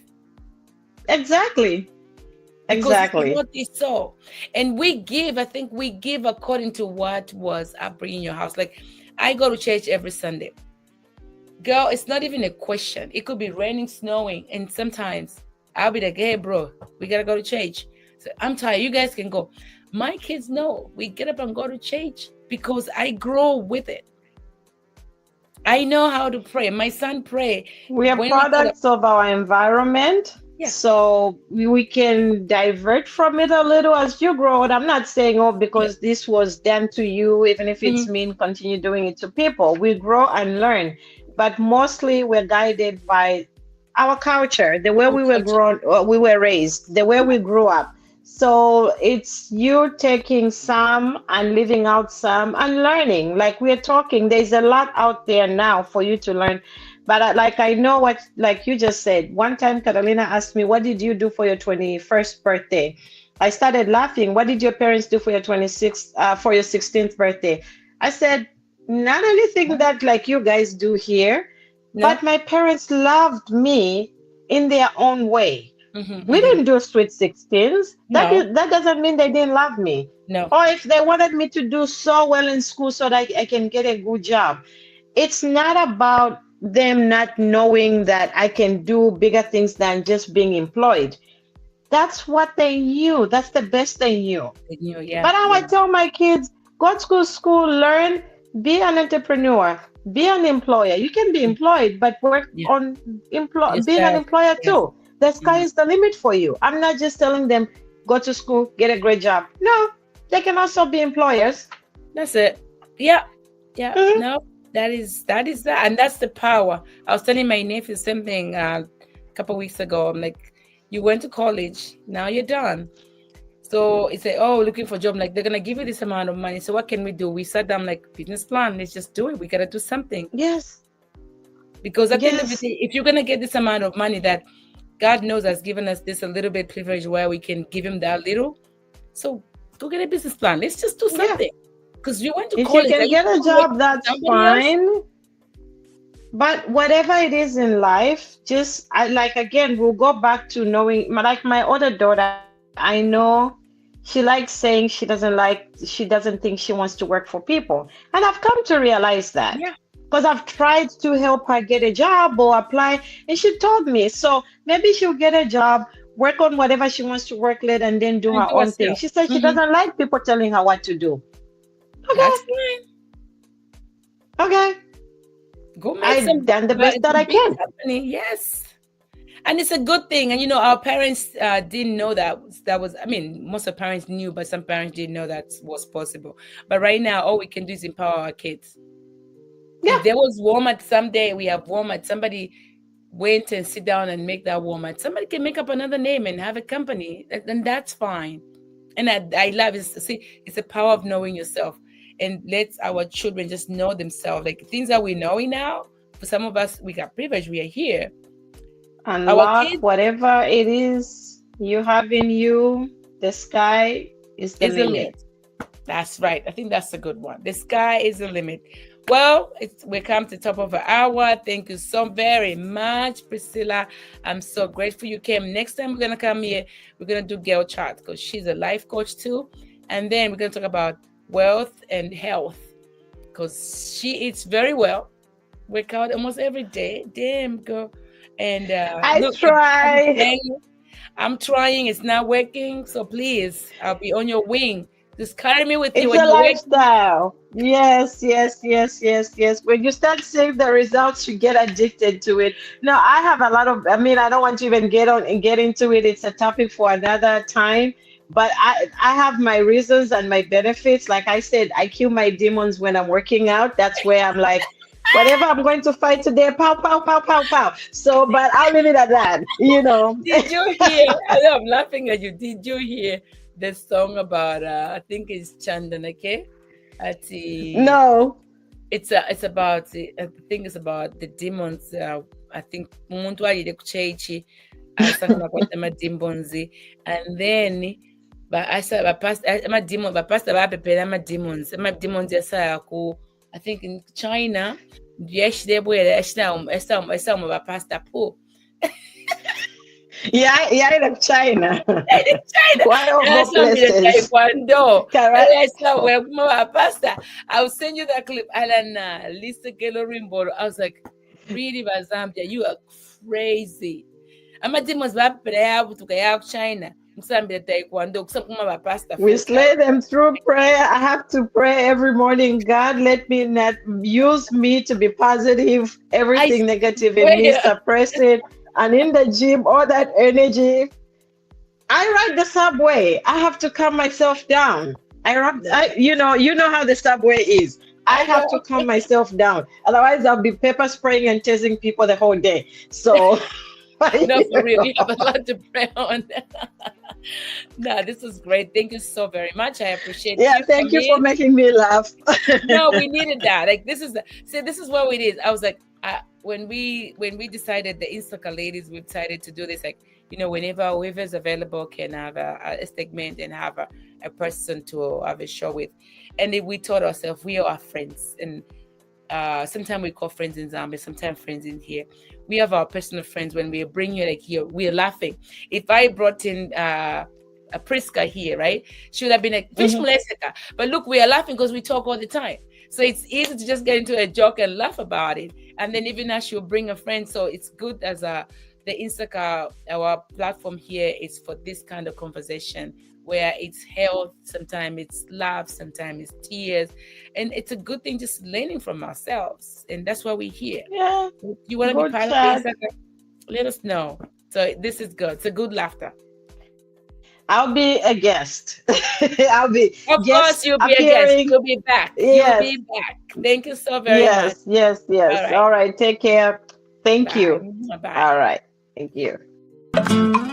Exactly. Because this is Exactly. what they saw. And we give, I think we give according to what was upbringing in your house. Like, I go to church every Sunday. Girl, it's not even a question. It could be raining, snowing, and sometimes I'll be like, "Hey, bro, we gotta go to church." So I'm tired. You guys can go. My kids know we get up and go to church because I grow with it. I know how to pray. My son pray We are when we go to, products of our environment, yeah, so we can divert from it a little as you grow. And I'm not saying, oh, yeah, because this was done to you, even if it's mhm, mean, continue doing it to people. We grow and learn, but mostly we're guided by our culture, the way our we were culture. grown, we were raised, the way we grew up. So it's you taking some and leaving out some and learning. Like we're talking, there's a lot out there now for you to learn. But like I know what, like you just said, one time Catalina asked me, "What did you do for your 21st birthday?" I started laughing. "What did your parents do for your 26th, for your 16th birthday?" I said, "Not anything that like you guys do here, No? but my parents loved me in their own way. We Hmm. didn't do sweet 16s. No, That doesn't mean they didn't love me. no. Or if they wanted me to do so well in school so that I can get a good job. It's not about them not knowing that I can do bigger things than just being employed. That's what they knew. That's the best they knew. They knew, yeah, But now I yeah, tell my kids, go to school, learn, be an entrepreneur, be an employer. You can be mm, employed, but work yeah. on being an Yourself, employer yes. too. The sky Mhm. is the limit for you. I'm not just telling them, go to school, get a great job. No, they can also be employers. That's it. Yeah, yeah. Mhm. No, that is that, and that's the power. I was telling my nephew something a couple weeks ago. I'm like, "You went to college, now you're done." So he said, "Oh, looking for a job." Like, they're gonna give you this amount of money. So what can we do? We sat down like business plan. Let's just do it. We gotta do something Yes, because at the end of the yes. day, if you're gonna get this amount of money that God knows has given us this a little bit privilege where we can give him that little, so go get a business plan. Let's just do Yeah. something. Because you went to If you college, are can you get a job, working for that's somebody else? fine. But whatever it is in life, just I like again, we'll go back to knowing like my older daughter, I know she likes saying she doesn't think she wants to work for people. And I've come to realize that Yeah, because I've tried to help her get a job or apply, and she told me. So maybe she'll get a job, work on whatever she wants to work with, and then do and her do own thing. herself. She said she Hmm. doesn't like people telling her what to do. Okay, That's fine. okay. Go make I've some done the best that some I big can. company. Yes. And it's a good thing. And our parents didn't know that was. I mean, most of parents knew, but some parents didn't know that was possible. But right now, all we can do is empower our kids. Yeah. If there was Walmart someday, we have Walmart. Somebody went and sit down and make that Walmart. Somebody can make up another name and have a company, and that's fine. And I love it. See, it's the power of knowing yourself, and let our children just know themselves. Like things that we know now. For some of us, we got privilege. We are here. Our Unlock kids whatever it is you have in you. The sky is the is the limit. limit. That's right. I think that's a good one. The sky is the limit. Well, we come to the top of an hour. Thank you so very much, Priscilla. I'm so grateful you came. Next time we're gonna come here, we're gonna do girl chat because she's a life coach too. And then we're gonna talk about wealth and health because she eats very well. Work out almost every day. Damn girl. And I look, I'm try. telling you, I'm trying. It's not working. So please, I'll be on your wing. Just carry me with you It's when a you're working. lifestyle. Yes, yes, yes, yes, yes. When you start seeing the results, you get addicted to it. No, I have a lot of, I mean, I don't want to even get on and get into it. It's a topic for another time. But I have my reasons and my benefits. Like I said, I kill my demons when I'm working out. That's where I'm like, Whatever I'm going to fight today, pow, pow, pow, pow, pow. So, but I'll leave it at that, Did you hear? I know I'm laughing at you. Did you hear the song about? I think it's Chandan, okay? At the No. it's about I think it's about the demons. I think umuntu wayile kuchechi asangana kwata demons, and then bapasta bapepela ama demons yasaya ku I think in China yashidebwele esama bapasta po. Yeah, in China. China. One of That's more places. Taekwondo. Correct. Pasta. I'll send you that clip. Alana, Lisa Gelorimbolo. I was like, really, Bazambia, you are crazy. I'm a demons to China. Taekwondo. Pasta. We slay them through prayer. I have to pray every morning. God, let me not use me to be positive. Everything negative in me, suppress it. And in the gym, all that energy. I ride the subway. I have to calm myself down. You know how the subway is. I have to calm myself down. Otherwise, I'll be pepper spraying and chasing people the whole day. So, no, for real, you have a lot to pray on. No, this is great. Thank you so very much. I appreciate you. Thank you for making me laugh. No, we needed that. Like this is what it is. I was like, when we decided, the Insaka ladies, we decided to do this, like, whenever whoever's available can have a segment and have a person to have a show with. And then we told ourselves, we are friends. And sometimes we call friends in Zambia, sometimes friends in here. We have our personal friends. When we bring you like here, we're laughing. If I brought in a Priscilla here, right? She would have been like, Fish Melesica. But look, we are laughing because we talk all the time. So it's easy to just get into a joke and laugh about it. And then even as she'll bring a friend. So it's good as the Insaka, our platform here is for this kind of conversation where it's health, sometimes it's love, sometimes it's tears. And it's a good thing just learning from ourselves. And that's why we're here. Yeah. You want to be part of the Insaka? Let us know. So this is good. It's a good laughter. I'll be a guest. I'll be. Of course, you'll be a guest. You'll be back. Yes. You'll be back. Thank you so very much. Yes. All right. Take care. Thank you. Bye. All right. Thank you.